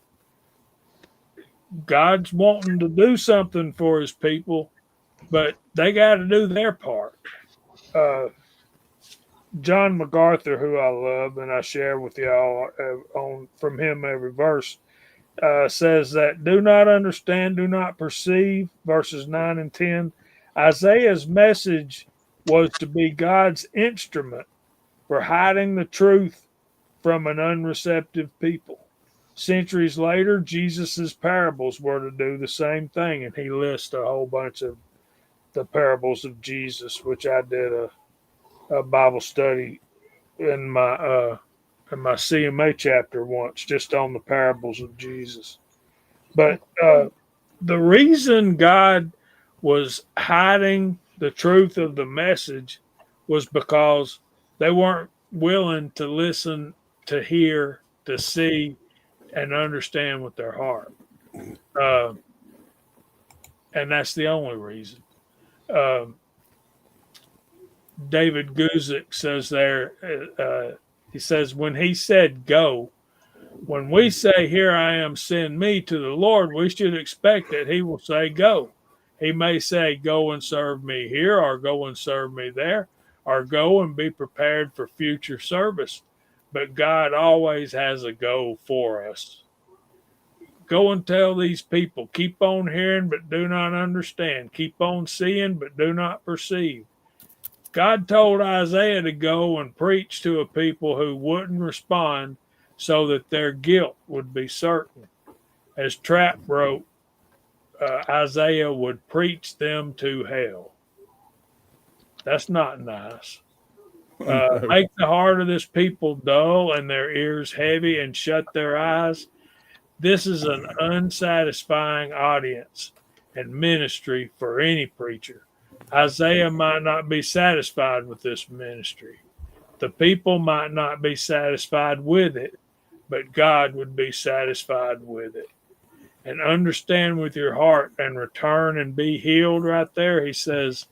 Speaker 8: God's wanting to do something for His people, but they got to do their part. John MacArthur, who I love and I share with y'all from him every verse, says that do not understand, do not perceive, verses 9 and 10. Isaiah's message was to be God's instrument for hiding the truth from an unreceptive people. Centuries later, Jesus's parables were to do the same thing, and he lists a whole bunch of the parables of Jesus, which I did a Bible study in my CMA chapter once, just on the parables of Jesus. But the reason God was hiding the truth of the message was because they weren't willing to listen, to hear, to see, and understand with their heart. And that's the only reason. David Guzik says there, he says, when he said go, when we say, "Here I am, send me," to the Lord, we should expect that He will say go. He may say, "Go and serve me here," or "Go and serve me there," or "Go and be prepared for future service." But God always has a go for us. Go and tell these people, keep on hearing but do not understand. Keep on seeing but do not perceive. God told Isaiah to go and preach to a people who wouldn't respond so that their guilt would be certain. As Trapp wrote, Isaiah would preach them to hell. That's not nice. Make the heart of this people dull and their ears heavy and shut their eyes. This is an unsatisfying audience and ministry for any preacher. Isaiah might not be satisfied with this ministry. The people might not be satisfied with it, but God would be satisfied with it. And understand with your heart and return and be healed right there. He says,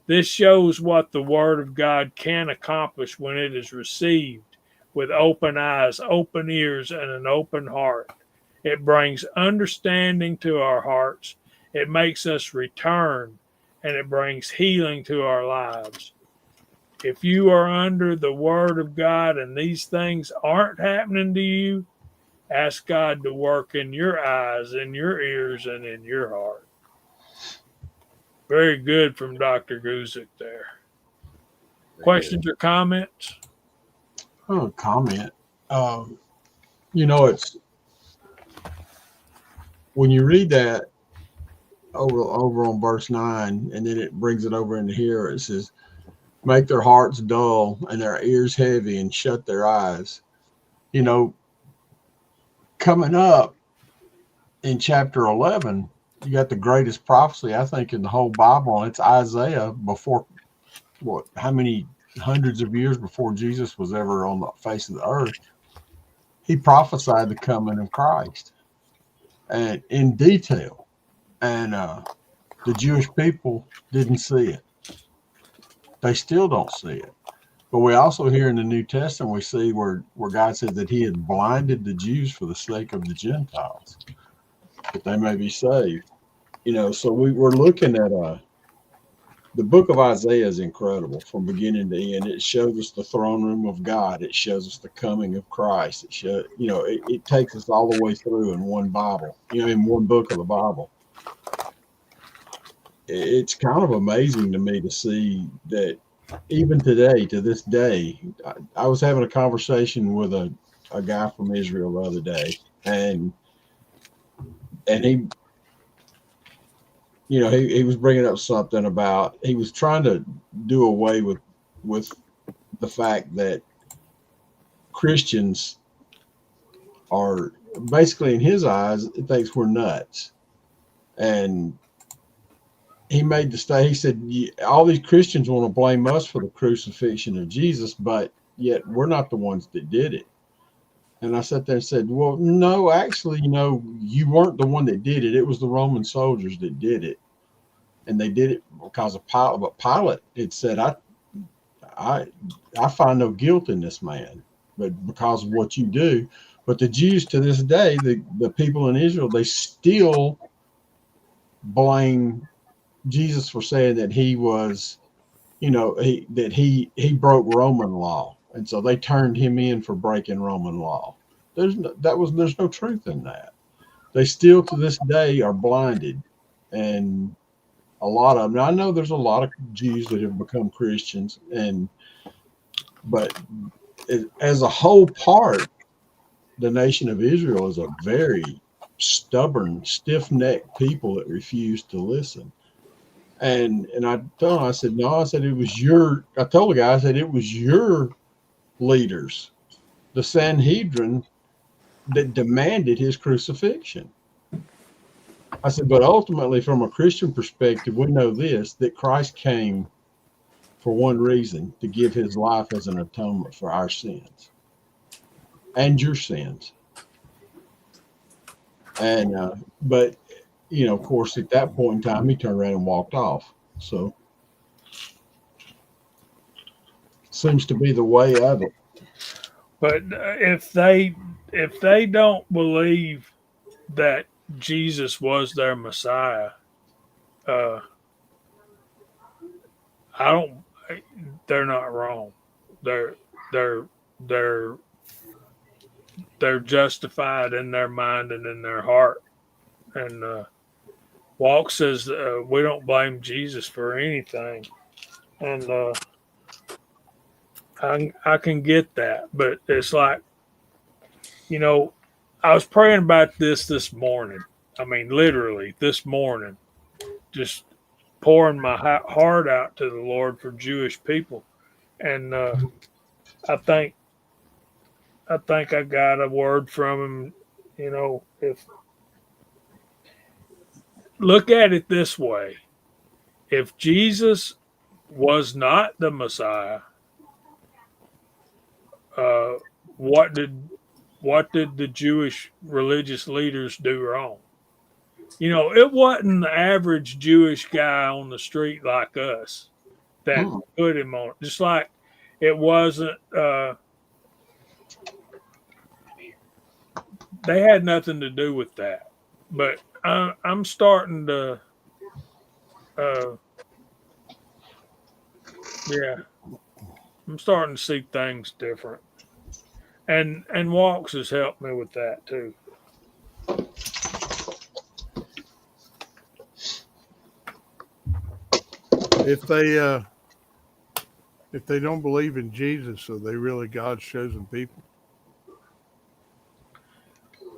Speaker 8: this shows what the Word of God can accomplish when it is received with open eyes, open ears, and an open heart. It brings understanding to our hearts. It makes us return, and it brings healing to our lives. If you are under the Word of God and these things aren't happening to you, ask God to work in your eyes, in your ears, and in your heart. Very good from Dr. Guzik there. Questions or comments?
Speaker 7: Oh, comment. It's when you read that over on verse 9, and then it brings it over into here. It says, "Make their hearts dull and their ears heavy, and shut their eyes." Coming up in chapter 11, you got the greatest prophecy, I think, in the whole Bible, and it's Isaiah before, how many hundreds of years before Jesus was ever on the face of the earth. He prophesied the coming of Christ, and in detail, and the Jewish people didn't see it. They still don't see it. But we also hear in the New Testament, we see where God says that He had blinded the Jews for the sake of the Gentiles, that they may be saved. So we're looking at the book of Isaiah is incredible from beginning to end. It shows us the throne room of God. It shows us the coming of Christ. It takes us all the way through in one Bible, in one book of the Bible. It's kind of amazing to me to see that even today, to this day. I was having a conversation with a guy from Israel the other day, and he, he was bringing up something about, he was trying to do away with the fact that Christians are basically, in his eyes, he thinks we're nuts. And he made the statement, he said, all these Christians want to blame us for the crucifixion of Jesus, but yet we're not the ones that did it. And I sat there and said, well, no, actually, you weren't the one that did it. It was the Roman soldiers that did it. And they did it because of Pilate. But Pilate had said, I find no guilt in this man, but because of what you do. But the Jews to this day, the people in Israel, they still blame Jesus for saying that he was, he broke Roman law. And so they turned him in for breaking Roman law. There's no truth in that. They still to this day are blinded. And a lot of them, I know there's a lot of Jews that have become Christians, but as a whole part, the nation of Israel is a very stubborn, stiff-necked people that refuse to listen. And I told him, I said, no, I said, I told the guy, I said, it was your leaders, the Sanhedrin, that demanded his crucifixion. I said, but ultimately, from a Christian perspective, we know this, that Christ came for one reason, to give his life as an atonement for our sins and your sins. And, but, of course, at that point in time, he turned around and walked off. So, seems to be the way of it.
Speaker 8: But if they don't believe that Jesus was their Messiah, they're not wrong. They're justified in their mind and in their heart. And Walk says we don't blame Jesus for anything, and I can get that, but it's like, I was praying about this morning. I mean, literally this morning, just pouring my heart out to the Lord for Jewish people, and I think I got a word from him. If look at it this way, if Jesus was not the Messiah, what did the Jewish religious leaders do wrong? It wasn't the average Jewish guy on the street like us that put him on. Just like it wasn't. They had nothing to do with that. But I'm starting to. I'm starting to see things different. And Walks has helped me with that too.
Speaker 5: If they don't believe in Jesus, are they really God's chosen people?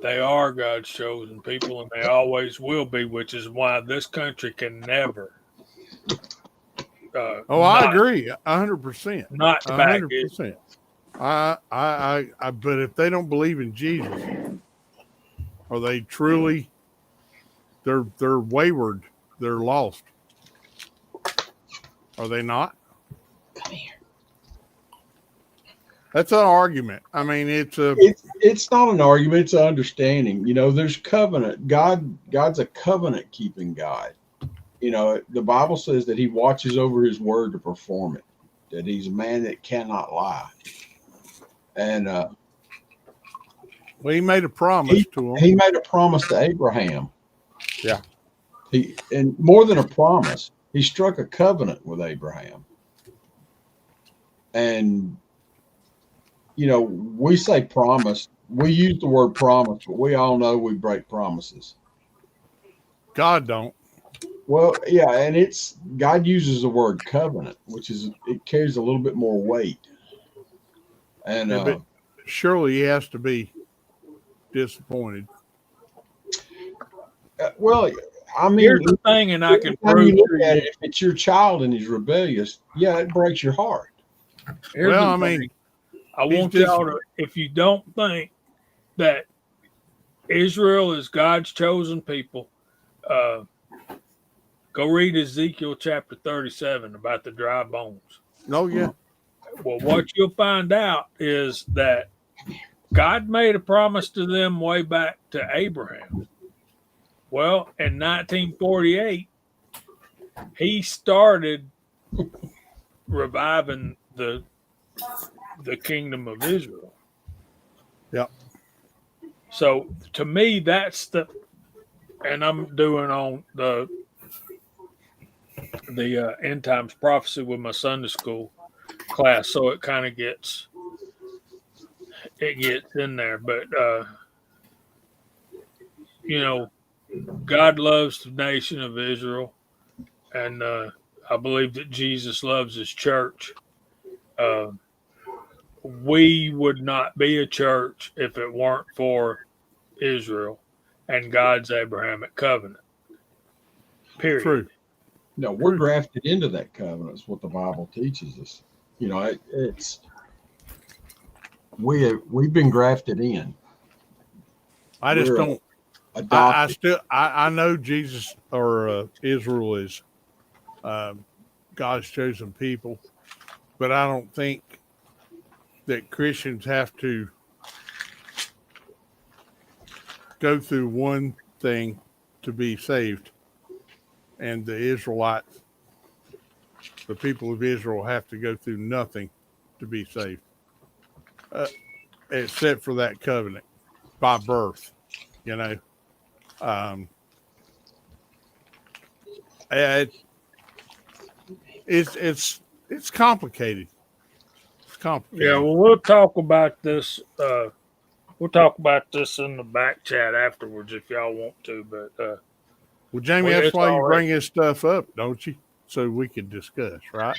Speaker 8: They are God's chosen people, and they always will be, which is why this country can never.
Speaker 5: I agree, 100%.
Speaker 8: Not back
Speaker 5: 100%. But if they don't believe in Jesus, are they truly? They're wayward. They're lost. Are they not?
Speaker 7: Come here.
Speaker 5: That's an argument. I mean, it's
Speaker 7: not an argument. It's an understanding. There's covenant. God's a covenant keeping God. The Bible says that he watches over his word to perform it, that he's a man that cannot lie. And
Speaker 5: he made a promise to him.
Speaker 7: He made a promise to Abraham.
Speaker 5: Yeah.
Speaker 7: And more than a promise, He struck a covenant with Abraham. And, you know, we say promise. We use the word promise, but we all know we break promises.
Speaker 5: God don't.
Speaker 7: Well, yeah, and it's God uses the word covenant, which is it carries a little bit more weight. And
Speaker 5: Yeah, but surely he has to be disappointed.
Speaker 7: well, I mean,
Speaker 8: Here's the thing, and I can
Speaker 7: when
Speaker 8: prove
Speaker 7: you look
Speaker 8: to
Speaker 7: at
Speaker 8: you.
Speaker 7: it, if it's your child and he's rebellious, yeah, it breaks your heart.
Speaker 8: Here's
Speaker 5: Well,
Speaker 8: the
Speaker 5: I
Speaker 8: thing.
Speaker 5: mean,
Speaker 8: I
Speaker 5: he's
Speaker 8: want y'all to, if you don't think that Israel is God's chosen people, go read Ezekiel chapter 37 about the dry bones.
Speaker 5: oh yeah,
Speaker 8: Well, what you'll find out is that God made a promise to them way back to Abraham. Well, in 1948, he started reviving the kingdom of Israel.
Speaker 5: Yep.
Speaker 8: So to me, that's the, and I'm doing on the end times prophecy with my Sunday school class, so it kind of gets in there. But you know, God loves the nation of Israel, and I believe that Jesus loves his church. We would not be a church if it weren't for Israel and God's Abrahamic covenant. Period.
Speaker 5: true.
Speaker 7: No, we're grafted into that covenant. Is what the Bible teaches us. You know, it's we've been grafted in.
Speaker 5: I just
Speaker 7: We're
Speaker 5: don't.
Speaker 7: adopted.
Speaker 5: I know Jesus or Israel is God's chosen people, but I don't think that Christians have to go through one thing to be saved, and the Israelites, the people of Israel, have to go through nothing to be saved, except for that covenant by birth. You know, it's complicated. It's complicated.
Speaker 8: Yeah, well, we'll talk about this. We'll talk about this in the back chat afterwards if y'all want to. But
Speaker 5: Well, Jamie,
Speaker 8: well,
Speaker 5: that's
Speaker 8: it's
Speaker 5: why you
Speaker 8: all
Speaker 5: bring this stuff up, don't you? So we can discuss, right?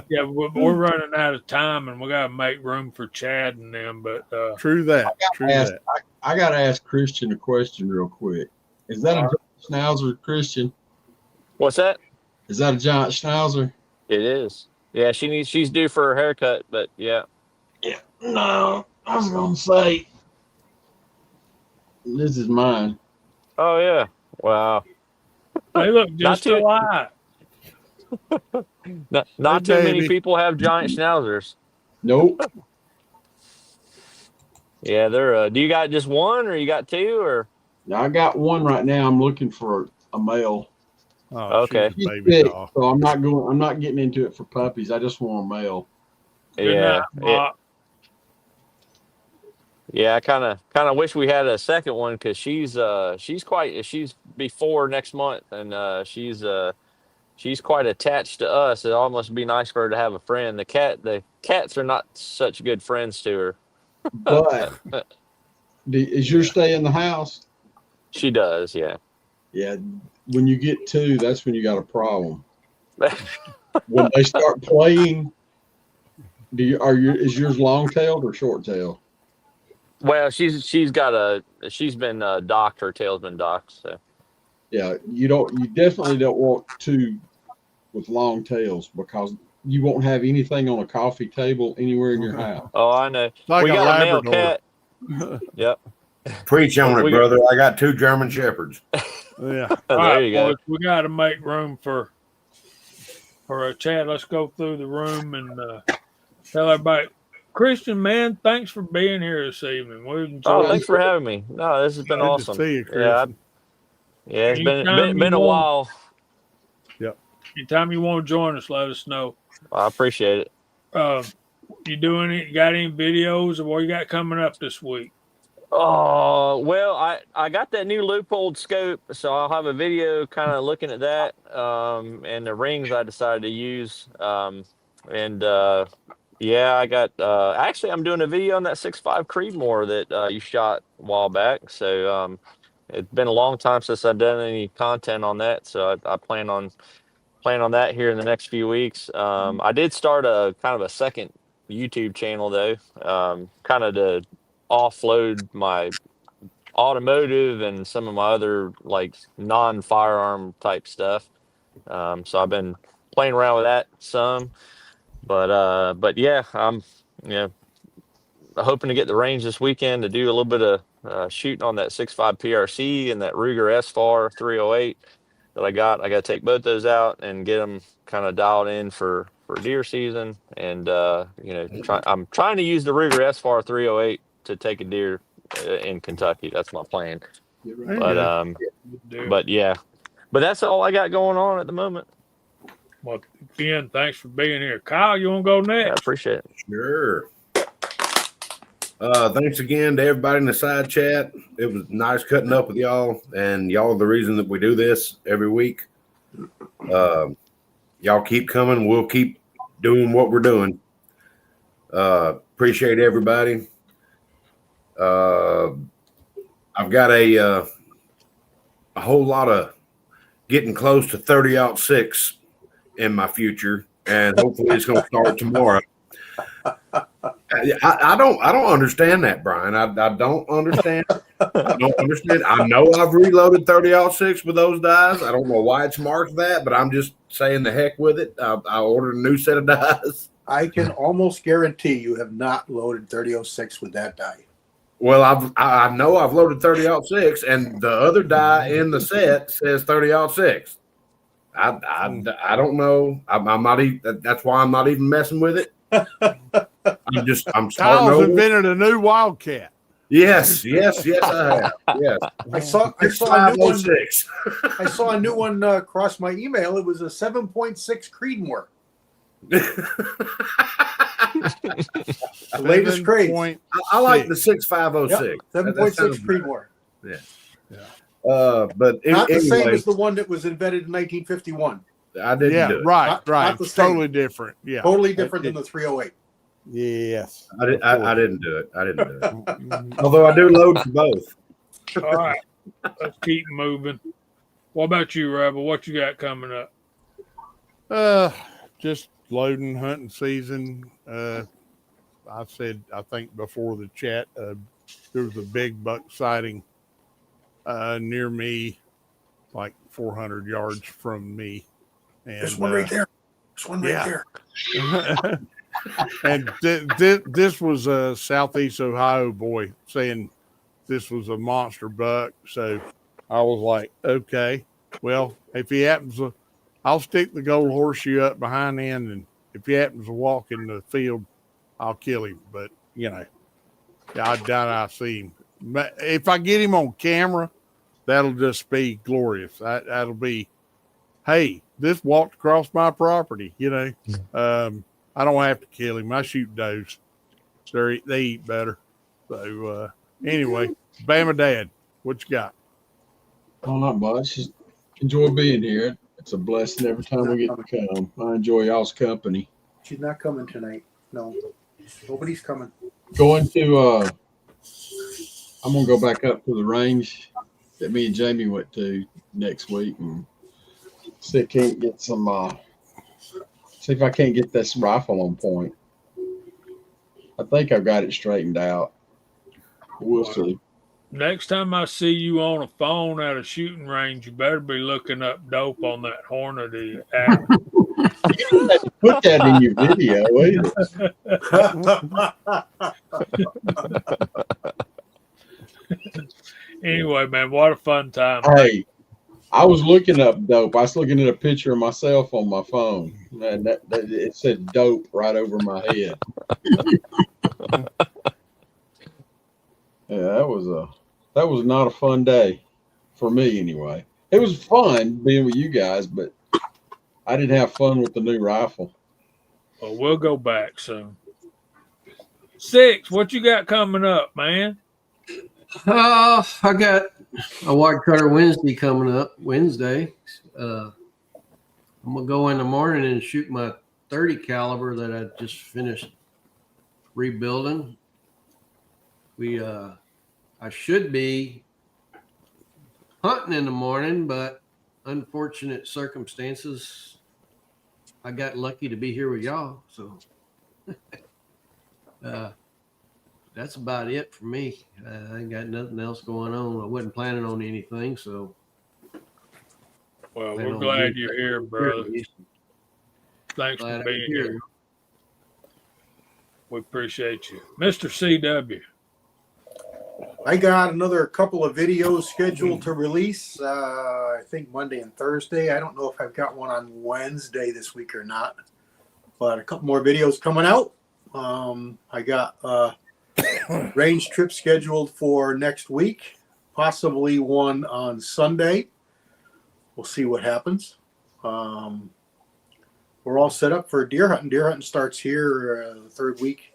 Speaker 8: yeah, we're running out of time, and we got to make room for Chad and them. But
Speaker 5: True that. True that.
Speaker 7: I got to ask Christian a question real quick. Is that a giant schnauzer, Christian?
Speaker 9: What's that?
Speaker 7: Is that a giant schnauzer?
Speaker 9: It is. Yeah, she's due for her haircut, but yeah.
Speaker 7: Yeah. No, I was gonna say this is mine.
Speaker 9: Oh yeah. Wow.
Speaker 8: they look
Speaker 9: Not
Speaker 8: just
Speaker 9: too
Speaker 8: alike.
Speaker 9: not
Speaker 5: Hey,
Speaker 9: too many
Speaker 5: baby.
Speaker 9: people have giant schnauzers.
Speaker 7: Nope.
Speaker 9: Yeah, they're do you got just one or you got two or
Speaker 7: Now I got one right now. I'm looking for a male.
Speaker 5: Oh,
Speaker 9: okay.
Speaker 5: she's a
Speaker 7: He's
Speaker 5: baby
Speaker 7: sick,
Speaker 5: doll.
Speaker 7: so I'm not getting into it for puppies. I just want a male.
Speaker 8: Good
Speaker 9: Yeah.
Speaker 8: night, Mark.
Speaker 9: Yeah, I kind of wish we had a second one because she's before next month and she's quite attached to us. It almost be nice for her to have a friend. The cats are not such good friends to her.
Speaker 7: But is your stay in the house?
Speaker 9: She does, yeah.
Speaker 7: Yeah. When you get two, that's when you got a problem. When they start playing, is yours long tailed or short tailed?
Speaker 9: Well, she's been docked. Her tail's been docked. So
Speaker 7: Yeah, you definitely don't want two with long tails because you won't have anything on a coffee table anywhere in your house.
Speaker 9: oh, I know.
Speaker 5: Like
Speaker 9: We
Speaker 5: a
Speaker 9: got a male
Speaker 5: Labrador.
Speaker 9: cat. Yep.
Speaker 4: Preach on it,
Speaker 9: We-
Speaker 4: brother. I got two German Shepherds.
Speaker 5: Yeah.
Speaker 8: All
Speaker 9: there
Speaker 8: right,
Speaker 9: you go.
Speaker 8: boys, we got to make room for Chad. Let's go through the room and tell everybody. Christian, man, thanks for being here this evening. We enjoyed
Speaker 9: Oh, thanks
Speaker 8: it.
Speaker 9: for having me. No, this has been
Speaker 5: Good
Speaker 9: awesome.
Speaker 5: to see you,
Speaker 9: Yeah,
Speaker 5: Christian.
Speaker 9: yeah, it's
Speaker 8: Anytime
Speaker 9: been
Speaker 8: you
Speaker 9: a
Speaker 8: want-
Speaker 9: while.
Speaker 8: Anytime you want to join us, let us know.
Speaker 9: I appreciate it.
Speaker 8: You got any videos of what you got coming up this week?
Speaker 9: Oh, well, I got that new loophole scope, so I'll have a video kind of looking at that, and the rings I decided to use. And yeah, I got actually I'm doing a video on that 6.5 Creedmoor that you shot a while back. So it's been a long time since I've done any content on that, so I plan on that here in the next few weeks. I did start a kind of a second YouTube channel though, kind of to offload my automotive and some of my other like non-firearm type stuff. So I've been playing around with that some, but yeah, I'm you know hoping to get the range this weekend to do a little bit of shooting on that 6.5 PRC and that Ruger S-FAR 308 that I got. I got to take both those out and get them kind of dialed in for deer season. And I'm trying to use the Ruger S-FAR 308 to take a deer in Kentucky. That's my plan. But yeah, but that's all I got going on at the moment.
Speaker 8: Well, Ken, thanks for being here. Kyle, you want to go
Speaker 9: I
Speaker 8: next?
Speaker 9: appreciate it.
Speaker 4: Sure. Thanks again to everybody in the side chat. It was nice cutting up with y'all, and y'all are the reason that we do this every week. Y'all keep coming. We'll keep doing what we're doing. Appreciate everybody. I've got a whole lot of getting close to 30-06 in my future, and hopefully it's going to start tomorrow. I don't understand that, Brian. I don't understand. I don't understand. I know I've reloaded 30-06 with those dies. I don't know why it's marked that, but I'm just saying the heck with it. I ordered a new set of dies.
Speaker 2: I can almost guarantee you have not loaded 30-06 with that die.
Speaker 4: Well, I know I've loaded 30-06, and the other die in the set says 30-06. I don't know. I'm not even. That's why I'm not even messing with it. I'm starting
Speaker 5: Kyle's
Speaker 4: over.
Speaker 5: invented a new Wildcat.
Speaker 4: Yes, I have. Yes,
Speaker 2: I saw a new one. I saw a new one across my email. It was a 7.6 Creedmoor. The latest craze.
Speaker 4: I like the 6506.
Speaker 2: 7.6 Creedmoor.
Speaker 4: Yeah. But
Speaker 2: Not the
Speaker 4: anyway,
Speaker 2: same as the one that was invented in 1951.
Speaker 4: I didn't do it.
Speaker 5: Right.
Speaker 2: Not the
Speaker 5: It's
Speaker 2: same.
Speaker 5: totally different. Yeah.
Speaker 2: Totally different than the 308.
Speaker 5: Yes.
Speaker 4: I didn't do it. I didn't do it. Although I do load for both.
Speaker 8: All right. Let's keep moving. What about you, Rebel? What you got coming up?
Speaker 5: Just loading hunting season. I think before the chat, there was a big buck sighting near me, like 400 yards from me. And
Speaker 2: There's one right there. There's one right there.
Speaker 5: And this was a Southeast Ohio boy saying this was a monster buck. So I was like, okay, well, if he happens to, I'll stick the gold horseshoe up behind the end, and if he happens to walk in the field, I'll kill him. But, I doubt I see him. But if I get him on camera, that'll just be glorious. That'll be, hey, this walked across my property, I don't have to kill him. I shoot does. They eat better. So anyway, Bama Dad, what you got?
Speaker 7: Oh, not much. Just enjoy being here. It's a blessing every time we get to come. I enjoy y'all's company.
Speaker 2: She's not coming tonight. No, nobody's coming.
Speaker 7: Going to, I'm going to go back up to the range that me and Jamie went to next week and see if I can't get some, see if I can't get this rifle on point. I think I've got it straightened out. We'll see.
Speaker 8: Next time I see you on a phone at a shooting range, you better be looking up dope on that Hornady app.
Speaker 7: You don't have to put that in your video either.
Speaker 8: Anyway, man, what a fun time.
Speaker 7: Hey, I was looking up dope. I was looking at a picture of myself on my phone, and that it said dope right over my head. Yeah, that was not a fun day for me anyway. It was fun being with you guys, but I didn't have fun with the new rifle.
Speaker 8: Well, we'll go back soon. 6, what you got coming up, man?
Speaker 3: I got a wide cutter Wednesday coming up. Wednesday. I'm gonna go in the morning and shoot my 30 caliber that I just finished rebuilding. I should be hunting in the morning, but unfortunate circumstances, I got lucky to be here with y'all. So that's about it for me. I ain't got nothing else going on. I wasn't planning on anything, so.
Speaker 8: Well, we're glad you're here, brother. Thanks for being here. We appreciate you. Mr. CW.
Speaker 2: I got another couple of videos scheduled to release. I think Monday and Thursday. I don't know if I've got one on Wednesday this week or not, but a couple more videos coming out. I got a range trip scheduled for next week, possibly one on Sunday. We'll see what happens. We're all set up for deer hunting. Deer hunting starts here the third week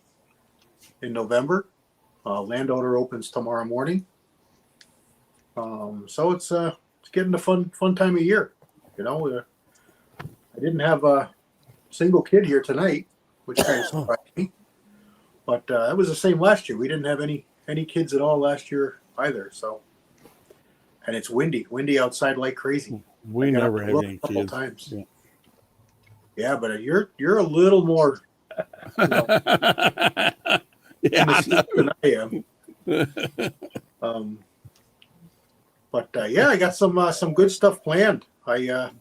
Speaker 2: in November. Landowner opens tomorrow morning. So it's getting a fun time of year. You know, I didn't have a single kid here tonight, which kind of surprised me. But it was the same last year. We didn't have any kids at all last year either. So, and it's windy outside like crazy.
Speaker 5: We never have any kids.
Speaker 2: Times. Yeah, but you're a little more. You know,
Speaker 5: yeah, I know.
Speaker 2: than I am. But I got some good stuff planned. I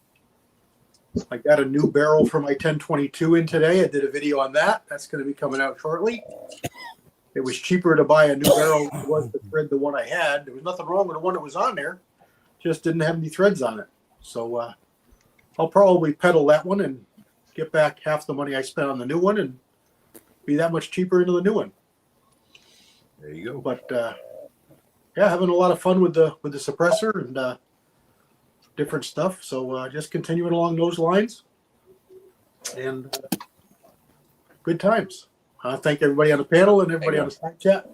Speaker 2: got a new barrel for my 1022 in today. I did a video on that. That's going to be coming out shortly. It was cheaper to buy a new barrel than it was to thread the one I had. There was nothing wrong with the one that was on there, just didn't have any threads on it. So I'll probably pedal that one and get back half the money I spent on the new one and be that much cheaper into the new one.
Speaker 4: There you go.
Speaker 2: But having a lot of fun with the suppressor and different stuff. So just continuing along those lines and good times. Thank everybody on the panel and everybody on the Slack chat.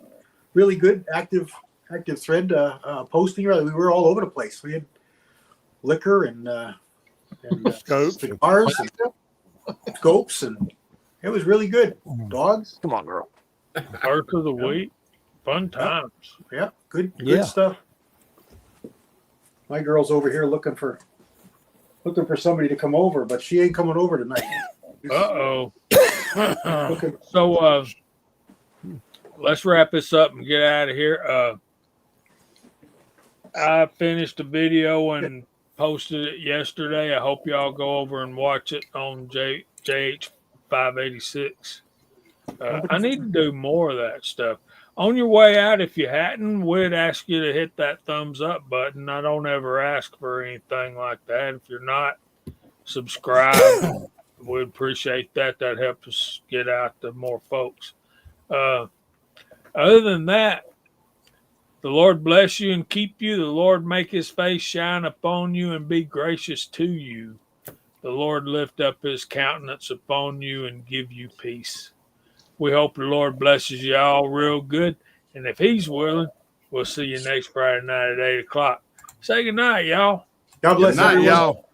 Speaker 2: Really good active thread posting. We were all over the place. We had liquor and
Speaker 5: Scopes.
Speaker 2: cigars and scopes, and it was really good. Dogs.
Speaker 9: Come on, girl.
Speaker 8: Earth of the week. Fun times.
Speaker 2: Yeah, good stuff. My girl's over here looking for somebody to come over, but she ain't coming over tonight.
Speaker 8: Uh-oh. So let's wrap this up and get out of here. I finished the video and posted it yesterday. I hope y'all go over and watch it on JH586. I need to do more of that stuff. On your way out, if you hadn't, we'd ask you to hit that thumbs up button. I don't ever ask for anything like that. If you're not subscribed, we'd appreciate that. That helps us get out to more folks. Other than that, the Lord bless you and keep you. The Lord make his face shine upon you and be gracious to you. The Lord lift up his countenance upon you and give you peace. We hope the Lord blesses you all real good. And if he's willing, we'll see you next Friday night at 8 o'clock. Say good night, y'all.
Speaker 2: God bless
Speaker 5: Good night,
Speaker 2: everyone.
Speaker 5: y'all.